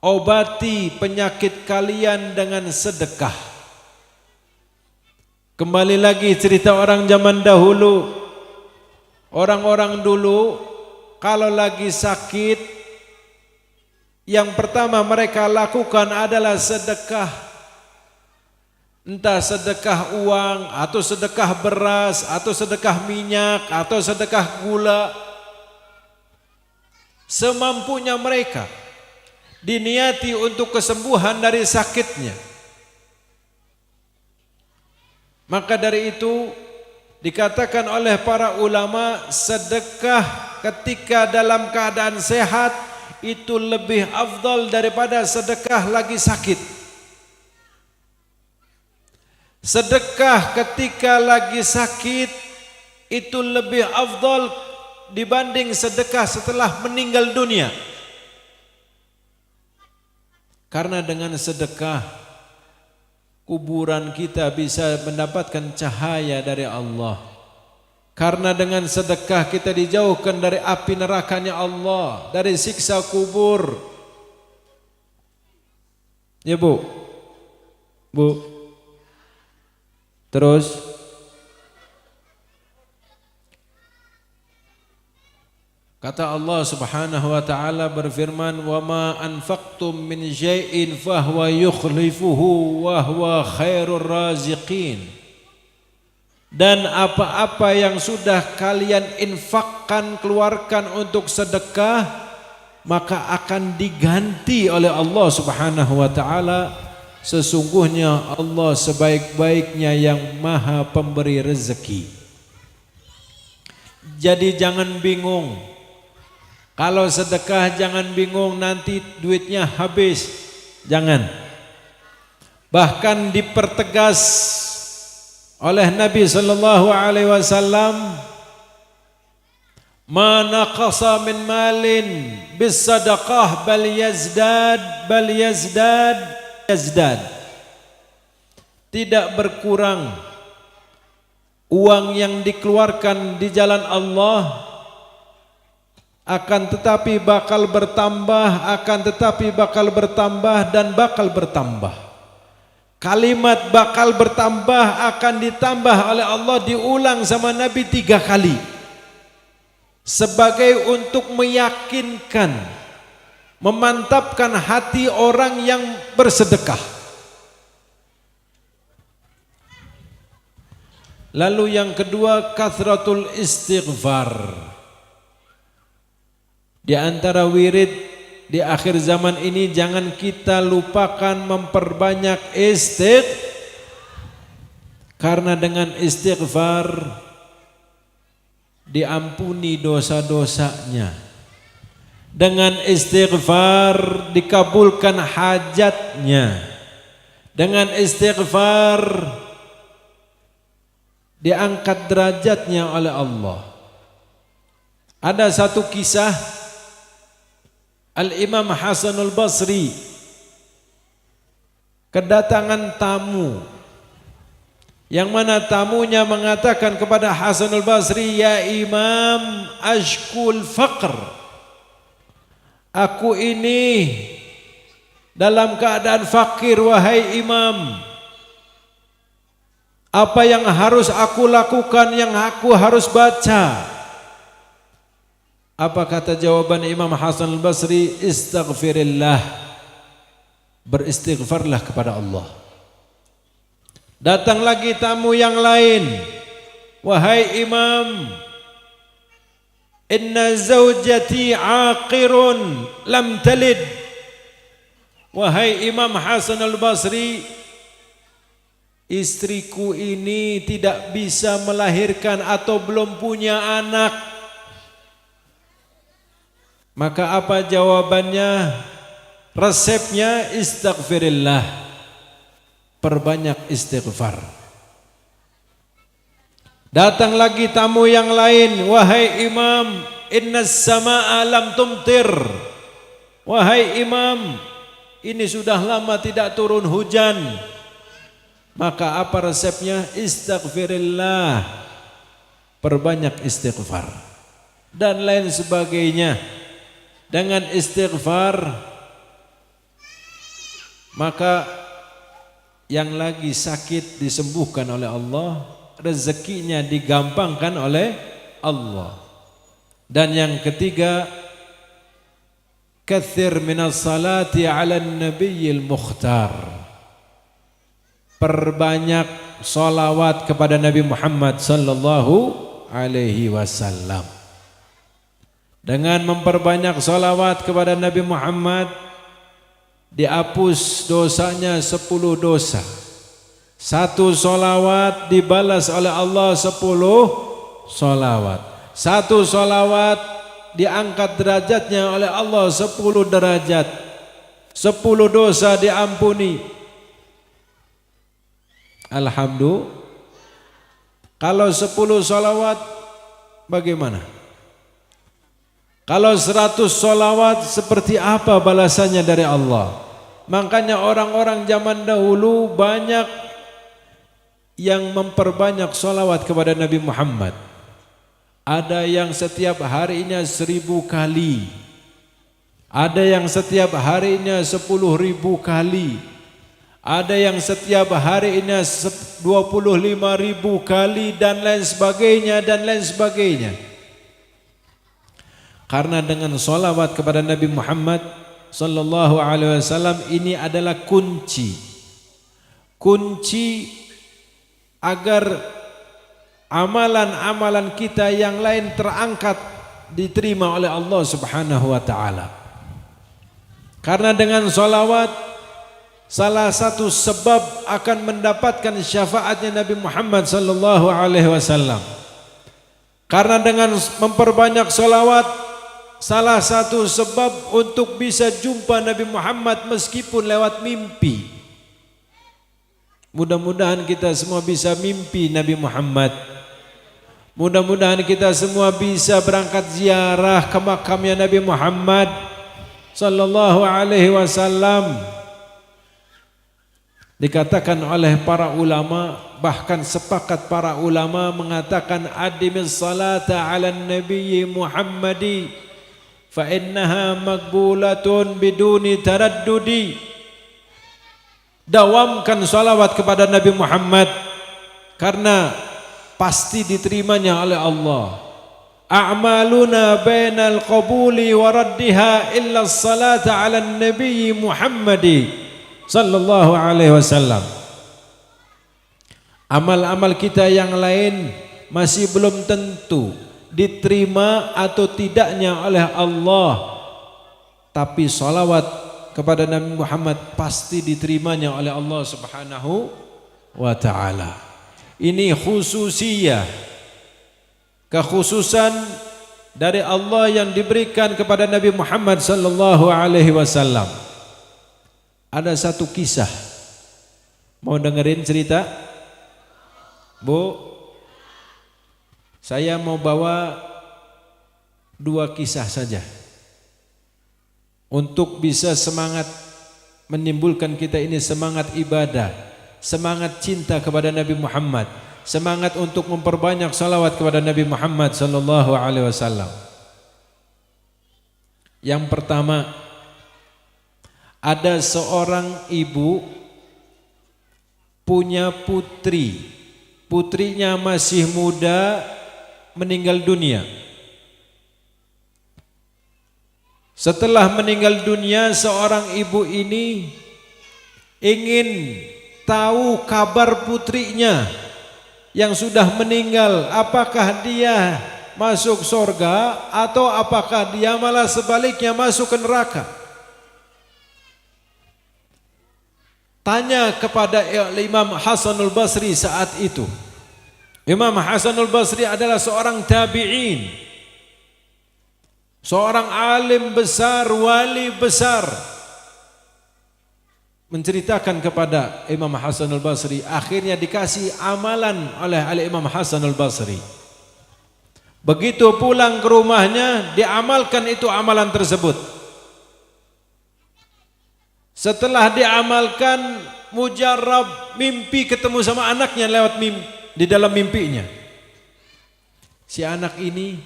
obati penyakit kalian dengan sedekah. Kembali lagi cerita orang zaman dahulu. Orang-orang dulu kalau lagi sakit, yang pertama mereka lakukan adalah sedekah. Entah sedekah uang, atau sedekah beras, atau sedekah minyak, atau sedekah gula. Semampunya mereka, diniati untuk kesembuhan dari sakitnya. Maka dari itu dikatakan oleh para ulama, sedekah ketika dalam keadaan sehat itu lebih afdal daripada sedekah lagi sakit. Sedekah ketika lagi sakit itu lebih afdal dibanding sedekah setelah meninggal dunia. Karena dengan sedekah kuburan kita bisa mendapatkan cahaya dari Allah. Karena dengan sedekah kita dijauhkan dari api nerakanya Allah, dari siksa kubur. Ya Bu? Bu? Terus kata Allah Subhanahu wa taala berfirman, "Wa ma anfaqtum min syai'in fahuwa yukhlifuhu wa huwa khairur raziqin." Dan apa-apa yang sudah kalian infakkan, keluarkan untuk sedekah, maka akan diganti oleh Allah Subhanahu wa taala. Sesungguhnya Allah sebaik-baiknya yang maha pemberi rezeki. Jadi jangan bingung. Kalau sedekah jangan bingung nanti duitnya habis. Jangan. Bahkan dipertegas oleh Nabi sallallahu alaihi wasallam, "Ma naqasa min malin bis sadaqah bal yazdad." Tidak berkurang uang yang dikeluarkan di jalan Allah, akan tetapi bakal bertambah, dan bakal bertambah. Kalimat bakal bertambah akan ditambah oleh Allah, diulang sama Nabi 3 kali sebagai untuk meyakinkan, memantapkan hati orang yang bersedekah. Lalu yang kedua, kathratul istighfar. Di antara wirid di akhir zaman ini jangan kita lupakan memperbanyak karena dengan istighfar diampuni dosa-dosanya. Dengan istighfar dikabulkan hajatnya. Dengan istighfar diangkat derajatnya oleh Allah. Ada satu kisah Al-Imam Hasanul Basri kedatangan tamu, yang mana tamunya mengatakan kepada Hasanul Basri, "Ya Imam, ashkul faqr. Aku ini dalam keadaan fakir, wahai Imam. Apa yang harus aku lakukan, yang aku harus baca?" Apa kata jawaban Imam Hasan al-Basri? "Istaghfirillah." Beristighfarlah kepada Allah. Datang lagi tamu yang lain, "Wahai Imam, inna zawjati aqirun lam talid." Wahai Imam Hasan al-Basri, istriku ini tidak bisa melahirkan atau belum punya anak. Maka apa jawabannya? Resepnya istighfirillah. Perbanyak istighfar. Datang lagi tamu yang lain, "Wahai Imam, innas samaa lam tumtir." Wahai Imam, ini sudah lama tidak turun hujan. Maka apa resepnya? Istighfirillah. Perbanyak istighfar. Dan lain sebagainya. Dengan istighfar Maka yang lagi sakit disembuhkan oleh Allah, rezekinya digampangkan oleh Allah. Dan yang ketiga, katsir minas salati 'alan nabiyil mukhtar. Perbanyak salawat kepada Nabi Muhammad sallallahu alaihi wasallam. Dengan memperbanyak salawat kepada Nabi Muhammad, dihapus dosanya 10 dosa. Satu salawat dibalas oleh Allah 10 salawat. Satu salawat diangkat derajatnya oleh Allah 10 derajat. 10 dosa diampuni. Alhamdulillah. Kalau 10 salawat bagaimana? Kalau 100 salawat seperti apa balasannya dari Allah? Makanya orang-orang zaman dahulu banyak yang memperbanyak salawat kepada Nabi Muhammad. Ada yang setiap harinya 1000 kali. Ada yang setiap harinya 10.000 kali. Ada yang setiap harinya 25.000 kali dan lain sebagainya dan lain sebagainya. Karena dengan salawat kepada Nabi Muhammad sallallahu alaihi wasallam ini adalah kunci agar amalan-amalan kita yang lain terangkat diterima oleh Allah Subhanahu wa taala. Karena dengan salawat salah satu sebab akan mendapatkan syafaatnya Nabi Muhammad sallallahu alaihi wasallam. Karena dengan memperbanyak salawat salah satu sebab untuk bisa jumpa Nabi Muhammad meskipun lewat mimpi. Mudah-mudahan kita semua bisa mimpi Nabi Muhammad. Mudah-mudahan kita semua bisa berangkat ziarah ke makamnya Nabi Muhammad sallallahu alaihi wasallam. Dikatakan oleh para ulama, bahkan sepakat para ulama mengatakan adimis salata ala nabiyyi Muhammadi fa innaha maqbulatun biduni taraddudi. Dawamkan salawat kepada Nabi Muhammad karena pasti diterimanya oleh Allah. A'maluna bainal qabuli wa raddiha illa salata ala nabiyyi Muhammadi sallallahu alaihi wasallam. Amal-amal kita yang lain masih belum tentu diterima atau tidaknya oleh Allah, tapi salawat kepada Nabi Muhammad pasti diterimanya oleh Allah Subhanahu wa taala. Ini khususiyah, kekhususan dari Allah yang diberikan kepada Nabi Muhammad sallallahu alaihi wasallam. Ada satu kisah. Mau dengerin cerita? Bu, saya mau bawa 2 kisah saja untuk bisa semangat menimbulkan kita ini semangat ibadah, semangat cinta kepada Nabi Muhammad, semangat untuk memperbanyak salawat kepada Nabi Muhammad sallallahu alaihi wasallam. Yang pertama, ada seorang ibu punya putri. Putrinya masih muda meninggal dunia. Setelah meninggal dunia, seorang ibu ini ingin tahu kabar putrinya yang sudah meninggal. Apakah dia masuk surga atau apakah dia malah sebaliknya masuk ke neraka? Tanya kepada Imam Hasanul Basri saat itu. Imam Hasanul Basri adalah seorang tabi'in, seorang alim besar, wali besar. Menceritakan kepada Imam Hasanul Basri, akhirnya dikasih amalan oleh Imam Hasanul Basri. Begitu pulang ke rumahnya, diamalkan itu amalan tersebut. Setelah diamalkan, mujarab mimpi ketemu sama anaknya lewat mimpi, di dalam mimpinya. Si anak ini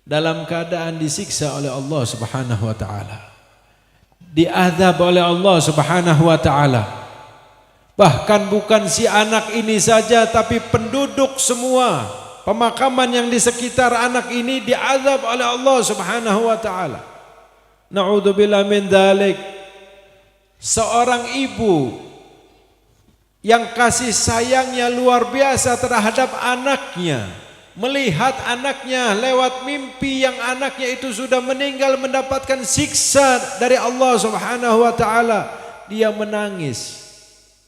dalam keadaan disiksa oleh Allah Subhanahu wa taala. diazab oleh Allah Subhanahu wa taala. Bahkan bukan si anak ini saja, tapi penduduk semua pemakaman yang di sekitar anak ini diazab oleh Allah Subhanahu wa taala. Na'udzubillah min dzalik. Seorang ibu yang kasih sayangnya luar biasa terhadap anaknya, melihat anaknya lewat mimpi yang anaknya itu sudah meninggal mendapatkan siksa dari Allah Subhanahu wa taala, dia menangis.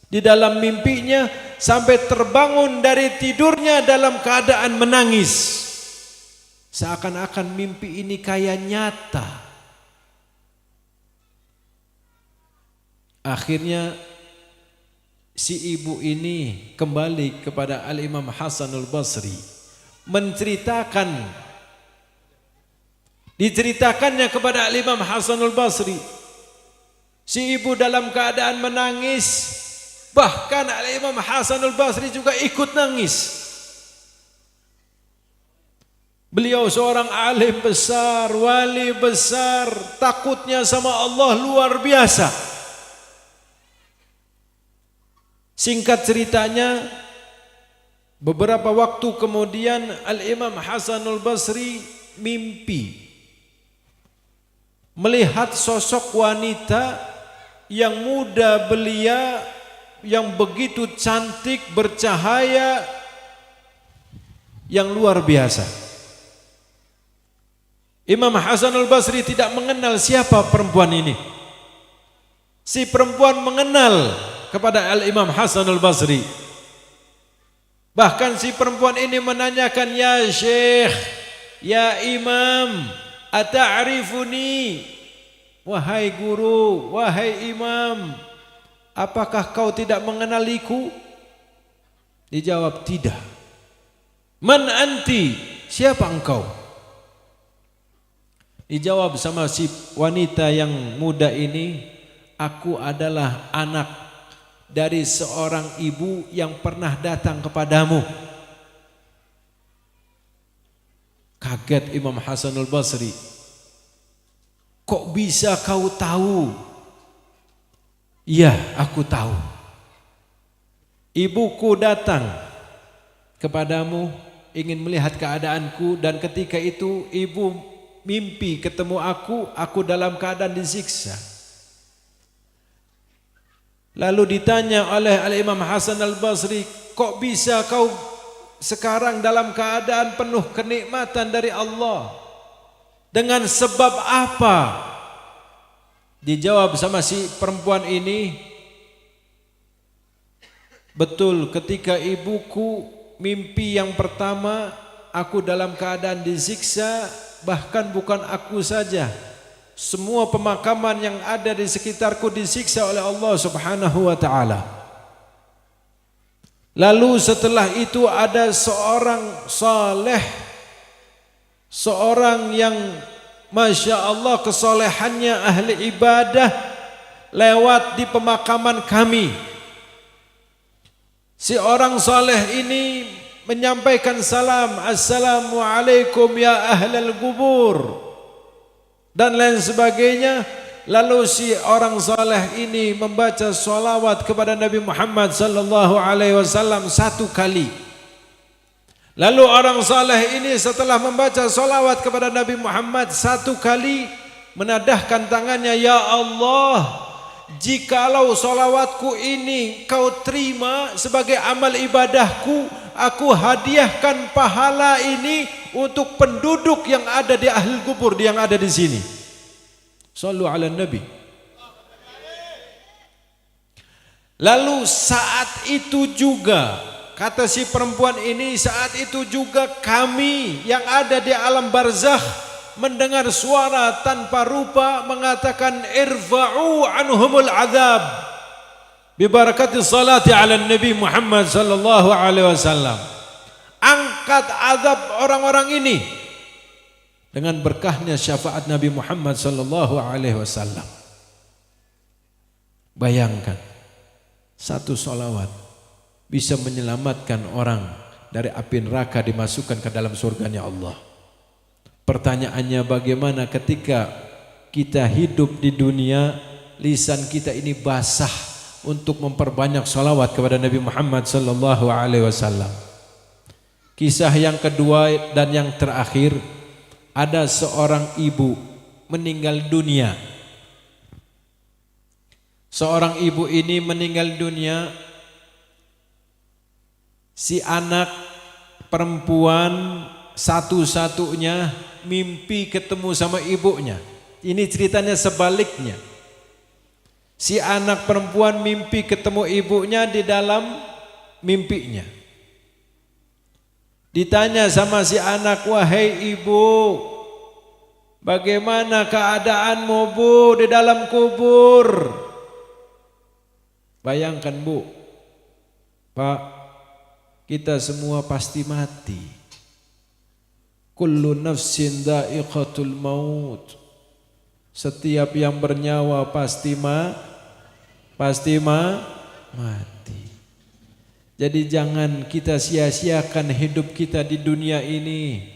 Di dalam mimpinya sampai terbangun dari tidurnya dalam keadaan menangis. Seakan-akan mimpi ini kayak nyata. Akhirnya si ibu ini kembali kepada Al-Imam Hasanul Basri, diceritakannya kepada Al-Imam Hasanul Basri. Si ibu dalam keadaan menangis, bahkan Al-Imam Hasanul Basri juga ikut nangis. Beliau seorang alim besar, wali besar, takutnya sama Allah luar biasa. Singkat ceritanya, beberapa waktu kemudian Al-Imam Hasanul Basri mimpi melihat sosok wanita yang muda belia, yang begitu cantik, bercahaya, yang luar biasa. Imam Hasanul Basri tidak mengenal siapa perempuan ini. Si perempuan mengenal kepada Al-Imam Hasanul Basri. Bahkan si perempuan ini menanyakan, "Ya Syekh, ya Imam, ata'rifuni?" Wahai guru, wahai imam, apakah kau tidak mengenaliku? Dijawab, "Tidak." "Man anti?" Siapa engkau? Dijawab sama si wanita yang muda ini, "Aku adalah anak dari seorang ibu yang pernah datang kepadamu." Kaget Imam Hasanul Basri. "Kok bisa kau tahu?" "Iya, aku tahu. Ibuku datang kepadamu ingin melihat keadaanku, dan ketika itu ibu mimpi ketemu aku dalam keadaan disiksa." Lalu ditanya oleh Al-Imam Hasan Al-Basri, "Kok bisa kau sekarang dalam keadaan penuh kenikmatan dari Allah? Dengan sebab apa?" Dijawab sama si perempuan ini, "Betul, ketika ibuku mimpi yang pertama, aku dalam keadaan disiksa, bahkan bukan aku saja. Semua pemakaman yang ada di sekitarku disiksa oleh Allah Subhanahu wa taala. Lalu setelah itu ada seorang saleh, seorang yang Masya Allah kesolehannya ahli ibadah, lewat di pemakaman kami. Si orang saleh ini menyampaikan salam, Assalamualaikum ya ahlal kubur, dan lain sebagainya. Lalu si orang saleh ini membaca salawat kepada Nabi Muhammad sallallahu alaihi wasallam 1 kali. Lalu orang saleh ini setelah membaca salawat kepada Nabi Muhammad 1 kali, menadahkan tangannya, "Ya Allah, jikalau salawatku ini kau terima sebagai amal ibadahku, aku hadiahkan pahala ini untuk penduduk yang ada di ahli kubur yang ada di sini." Sallu ala Nabi. Lalu saat itu juga, kata si perempuan ini, saat itu juga kami yang ada di alam barzakh mendengar suara tanpa rupa mengatakan, "Irfa'u anhumul azab bi barakati salati ala Nabi Muhammad sallallahu alaihi wasallam." Angkat azab orang-orang ini dengan berkahnya syafaat Nabi Muhammad sallallahu alaihi wasallam. Bayangkan, 1 salawat bisa menyelamatkan orang dari api neraka, dimasukkan ke dalam surganya Allah. Pertanyaannya, bagaimana ketika kita hidup di dunia lisan kita ini basah untuk memperbanyak salawat kepada Nabi Muhammad sallallahu alaihi wasallam. Kisah yang kedua dan yang terakhir, ada seorang ibu meninggal dunia. Seorang ibu ini meninggal dunia. Si anak perempuan satu-satunya mimpi ketemu sama ibunya. Ini ceritanya sebaliknya. Si anak perempuan mimpi ketemu ibunya di dalam mimpinya. Ditanya sama si anak, "Wahai ibu, bagaimana keadaanmu bu di dalam kubur?" Bayangkan bu, Pak, kita semua pasti mati. Kullu nafsin dha'iqatul maut. Setiap yang bernyawa pasti mati. Jadi jangan kita sia-siakan hidup kita di dunia ini.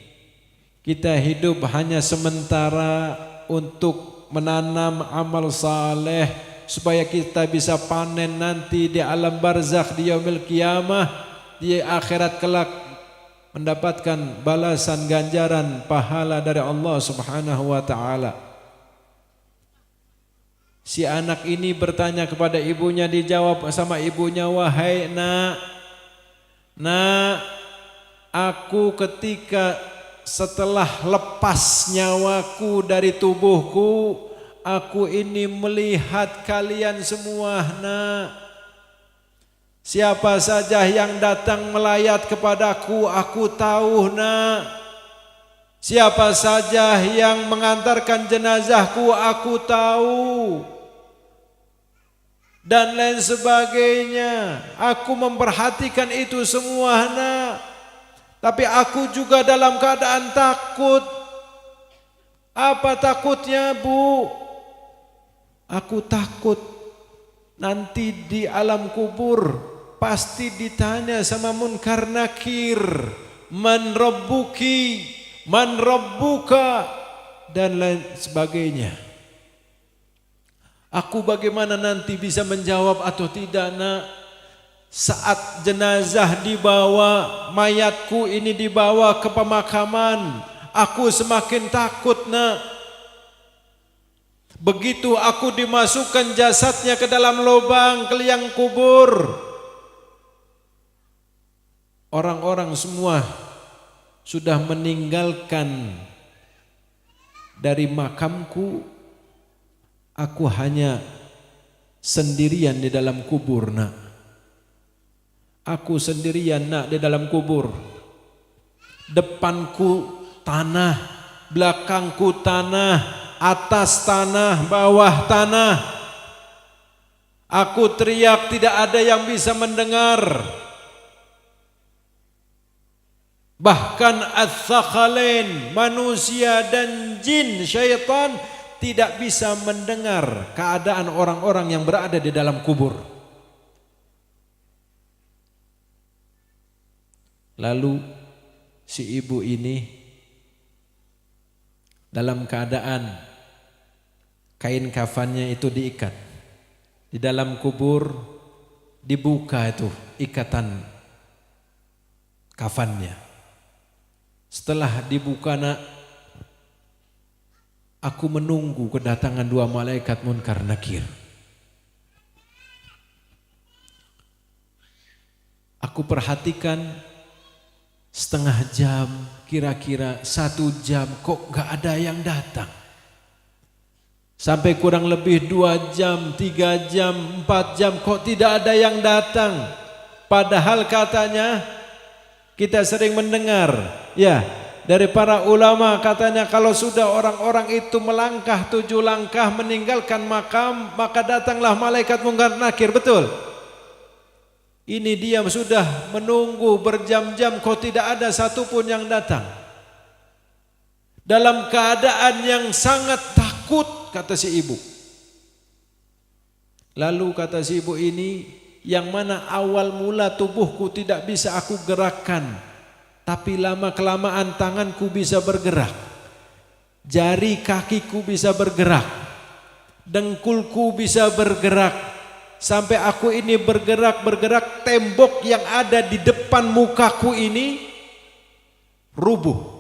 Kita hidup hanya sementara untuk menanam amal saleh supaya kita bisa panen nanti di alam barzakh, di yaumil qiyamah, di akhirat kelak mendapatkan balasan ganjaran pahala dari Allah Subhanahu wa taala. Si anak ini bertanya kepada ibunya, dijawab sama ibunya, "Wahai nak, aku ketika setelah lepas nyawaku dari tubuhku, aku ini melihat kalian semua, nak. Siapa saja yang datang melayat kepadaku, aku tahu, nak. Siapa saja yang mengantarkan jenazahku, aku tahu. Dan lain sebagainya. Aku memperhatikan itu semua, nak. Tapi aku juga dalam keadaan takut." "Apa takutnya, bu?" "Aku takut nanti di alam kubur pasti ditanya sama Munkar Nakir, man rabbuki, man rabbuka, dan lain sebagainya. Aku bagaimana nanti bisa menjawab atau tidak, nak? Saat jenazah dibawa, mayatku ini dibawa ke pemakaman, aku semakin takut, nak. Begitu aku dimasukkan jasadnya ke dalam lubang ke liang kubur, orang-orang semua sudah meninggalkan dari makamku, aku hanya sendirian di dalam kubur, nak. Aku sendirian, nak, di dalam kubur. Depanku tanah, belakangku tanah, atas tanah, bawah tanah. Aku teriak, tidak ada yang bisa mendengar. Bahkan ats-tsakhalain, manusia dan jin, syaitan, tidak bisa mendengar keadaan orang-orang yang berada di dalam kubur. Lalu si ibu ini dalam keadaan kain kafannya itu diikat. Di dalam kubur dibuka itu ikatan kafannya. Setelah dibuka, nak, aku menunggu kedatangan dua malaikat Munkar Nakir. Aku perhatikan setengah jam, kira-kira 1 jam, kok gak ada yang datang. Sampai kurang lebih 2 jam, 3 jam, 4 jam, kok tidak ada yang datang. Padahal katanya kita sering mendengar, ya, dari para ulama katanya kalau sudah orang-orang itu melangkah 7 langkah meninggalkan makam, maka datanglah malaikat Munkar Nakir, betul? Ini dia sudah menunggu berjam-jam, kok tidak ada satupun yang datang. Dalam keadaan yang sangat takut, kata si ibu. Lalu kata si ibu ini, yang mana awal mula tubuhku tidak bisa aku gerakkan, tapi lama-kelamaan tanganku bisa bergerak, jari kakiku bisa bergerak, dengkulku bisa bergerak. Sampai aku ini bergerak, tembok yang ada di depan mukaku ini rubuh.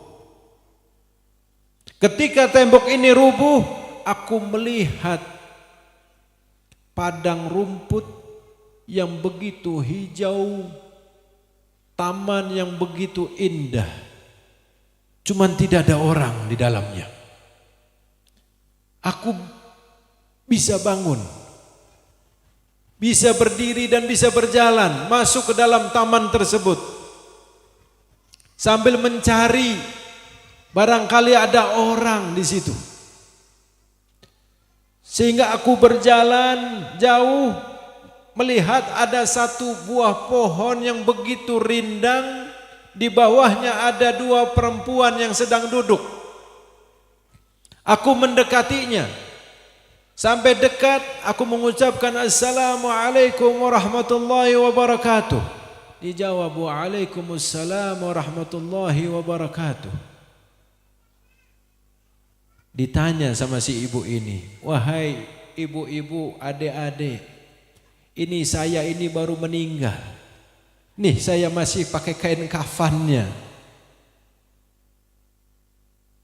Ketika tembok ini rubuh, aku melihat padang rumput yang begitu hijau, taman yang begitu indah. Cuman tidak ada orang di dalamnya. Aku bisa bangun, bisa berdiri dan bisa berjalan masuk ke dalam taman tersebut sambil mencari barangkali ada orang di situ. Sehingga aku berjalan jauh melihat ada satu buah pohon yang begitu rindang, di bawahnya ada dua perempuan yang sedang duduk. Aku mendekatinya. Sampai dekat aku mengucapkan Assalamualaikum warahmatullahi wabarakatuh. Dijawab Waalaikumsalam warahmatullahi wabarakatuh. Ditanya sama si ibu ini, wahai ibu-ibu, adik-adik, ini saya ini baru meninggal. Nih saya masih pakai kain kafannya.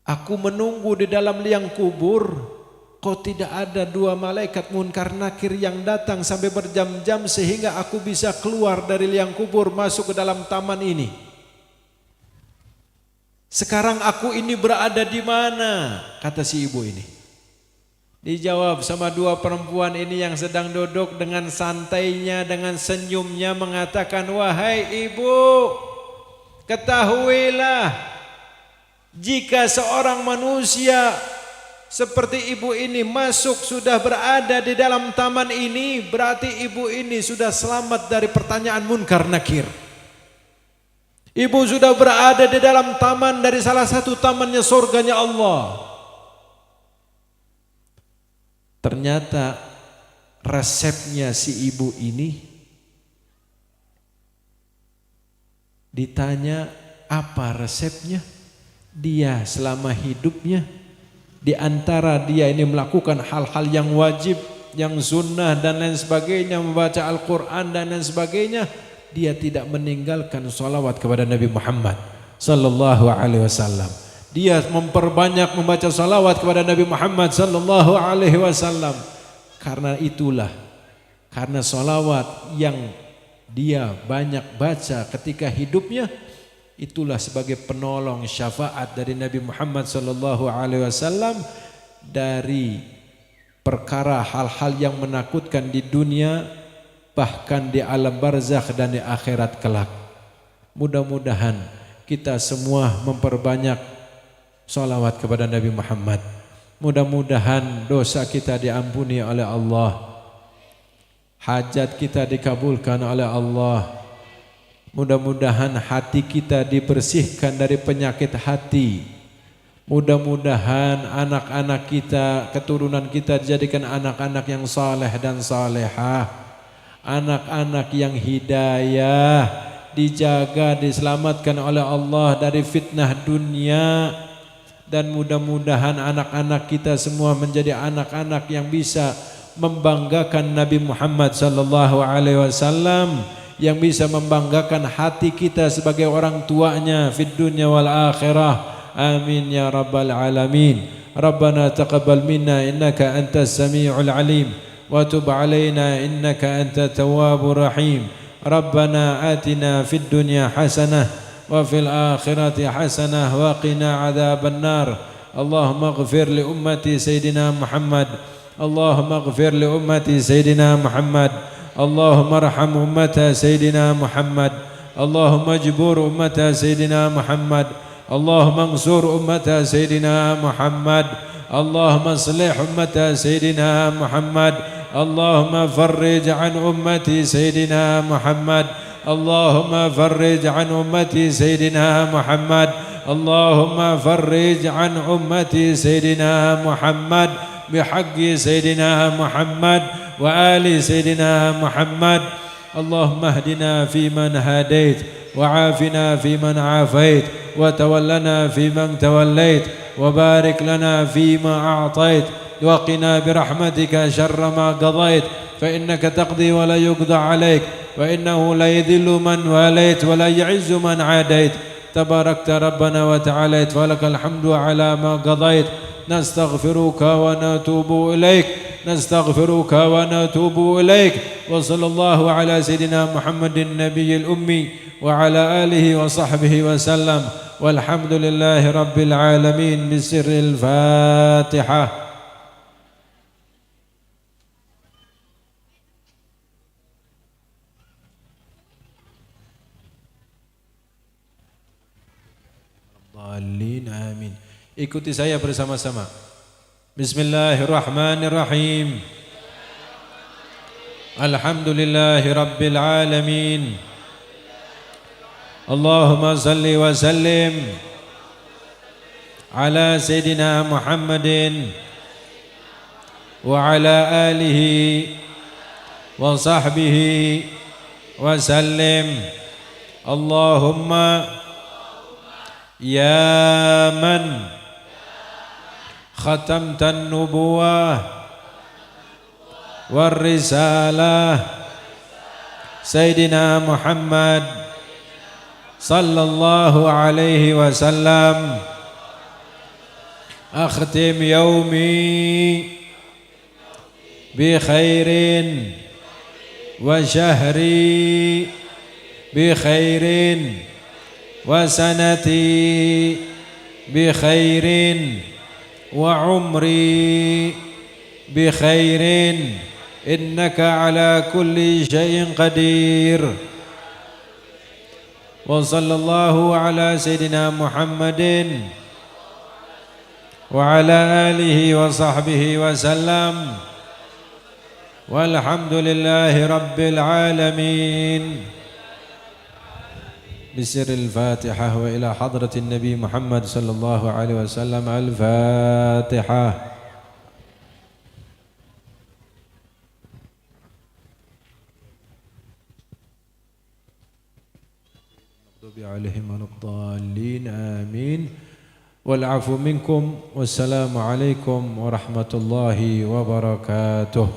Aku menunggu di dalam liang kubur. Kok tidak ada dua malaikat munkar nakir yang datang sampai berjam-jam sehingga aku bisa keluar dari liang kubur masuk ke dalam taman ini. Sekarang aku ini berada di mana? Kata si ibu ini. Dijawab sama dua perempuan ini yang sedang duduk dengan santainya, dengan senyumnya mengatakan, wahai ibu, ketahuilah jika seorang manusia seperti ibu ini masuk sudah berada di dalam taman ini, berarti ibu ini sudah selamat dari pertanyaan munkar nakir. Ibu sudah berada di dalam taman dari salah satu tamannya surganya Allah. Ternyata resepnya si ibu ini, ditanya apa resepnya, dia selama hidupnya di antara dia ini melakukan hal-hal yang wajib, yang sunnah dan lain sebagainya, membaca Al-Quran dan lain sebagainya, dia tidak meninggalkan salawat kepada Nabi Muhammad sallallahu alaihi wasallam. Dia memperbanyak membaca salawat kepada Nabi Muhammad sallallahu alaihi wasallam. Karena itulah, karena salawat yang dia banyak baca ketika hidupnya, itulah sebagai penolong syafaat dari Nabi Muhammad sallallahu alaihi wasallam dari perkara hal-hal yang menakutkan di dunia, bahkan di alam barzakh dan di akhirat kelak. Mudah-mudahan kita semua memperbanyak salawat kepada Nabi Muhammad. Mudah-mudahan dosa kita diampuni oleh Allah, hajat kita dikabulkan oleh Allah. Mudah-mudahan hati kita dibersihkan dari penyakit hati. Mudah-mudahan anak-anak kita, keturunan kita dijadikan anak-anak yang saleh dan salehah. Anak-anak yang hidayah, dijaga, diselamatkan oleh Allah dari fitnah dunia. Dan mudah-mudahan anak-anak kita semua menjadi anak-anak yang bisa membanggakan Nabi Muhammad sallallahu alaihi wasallam, yang bisa membanggakan hati kita sebagai orang tuanya fid dunya wal akhirah. Amin ya rabbal alamin. Rabbana taqabbal minna innaka antas samiul alim wa tub alaina innaka antat tawwabur rahim. Rabbana atina fid dunya hasanah wa fil akhirati hasanah wa qina adzaban nar. Allahumma ighfir li ummati sayidina Muhammad. Allahumma ighfir li ummati sayidina Muhammad. اللهم ارحم أمة سيدنا محمد. اللهم اجبر أمة سيدنا محمد. اللهم انصر أمة سيدنا محمد. اللهم اصلح أمة سيدنا محمد. اللهم فرج عن أمتي سيدنا محمد. اللهم فرج عن أمتي سيدنا محمد. اللهم فرج عن أمتي سيدنا محمد بحق سيدنا محمد وآل سيدنا محمد. اللهم اهدنا فيمن هديت وعافنا فيمن عافيت وتولنا فيمن توليت وبارك لنا فيما أعطيت وقنا برحمتك شر ما قضيت فإنك تقضي ولا يقضى عليك وإنه لا يذل من واليت ولا يعز من عاديت تباركت ربنا وتعاليت فلك الحمد على ما قضيت نستغفرك ونتوب إليك نستغفرك ونتوب إليك وصلى الله على سيدنا محمد النبي الأمي وعلى آله وصحبه وسلم والحمد لله رب العالمين بسر الفاتحة. Amin. Ikuti saya bersama-sama. Bismillahirrahmanirrahim. Alhamdulillahi rabbil alamin. Allahumma salli wa sallim ala Sayyidina Muhammadin wa ala alihi wa sahbihi wa sallim. Allahumma ya man khatamtan nubuwah war risalah Sayyidina Muhammad sallallahu alaihi wasallam akhtim yaumi bi khairin wa syahri bi khairin wa sanati bi khairin wa umri bi khairin innaka ala kulli syai'in qadir wa sallallahu ala sayyidina Muhammadin wa ala alihi wa sahbihi wa sallam walhamdulillahi rabbil alamin. بسر الفاتحة وإلى حضرة النبي محمد صلى الله عليه وسلم الفاتحة. المغضوب عليهم ولا الضالين آمين والعفو منكم والسلام عليكم ورحمة الله وبركاته.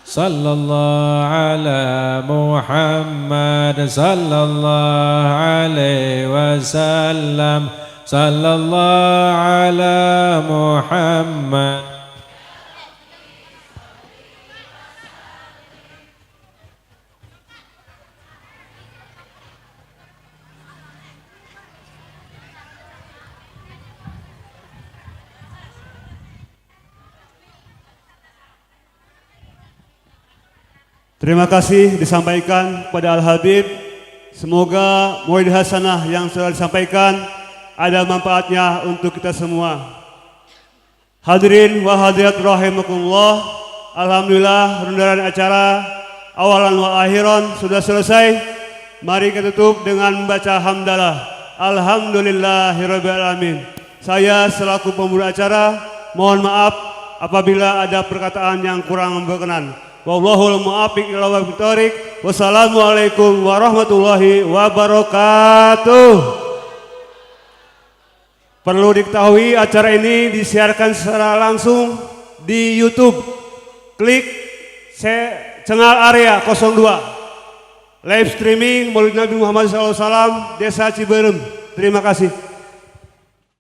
صلى الله على محمد صلى الله عليه وسلم صلى الله على محمد. Terima kasih disampaikan kepada Al-Habib. Semoga murid hasanah yang sudah disampaikan ada manfaatnya untuk kita semua. Hadirin wa hadirat rahimakumullah. Alhamdulillah runduran acara awalan wa akhiran sudah selesai. Mari kita tutup dengan membaca hamdalah. Alhamdulillahirabbil alamin. Saya selaku pembuka acara mohon maaf apabila ada perkataan yang kurang berkenan. Wallahul muwaffiq ila aqwamit thoriq. Wassalamualaikum warahmatullahi wabarakatuh. Perlu diketahui acara ini disiarkan secara langsung di YouTube. Klik channel area 02. Live streaming Maulid Nabi Muhammad SAW Desa Ciberem. Terima kasih.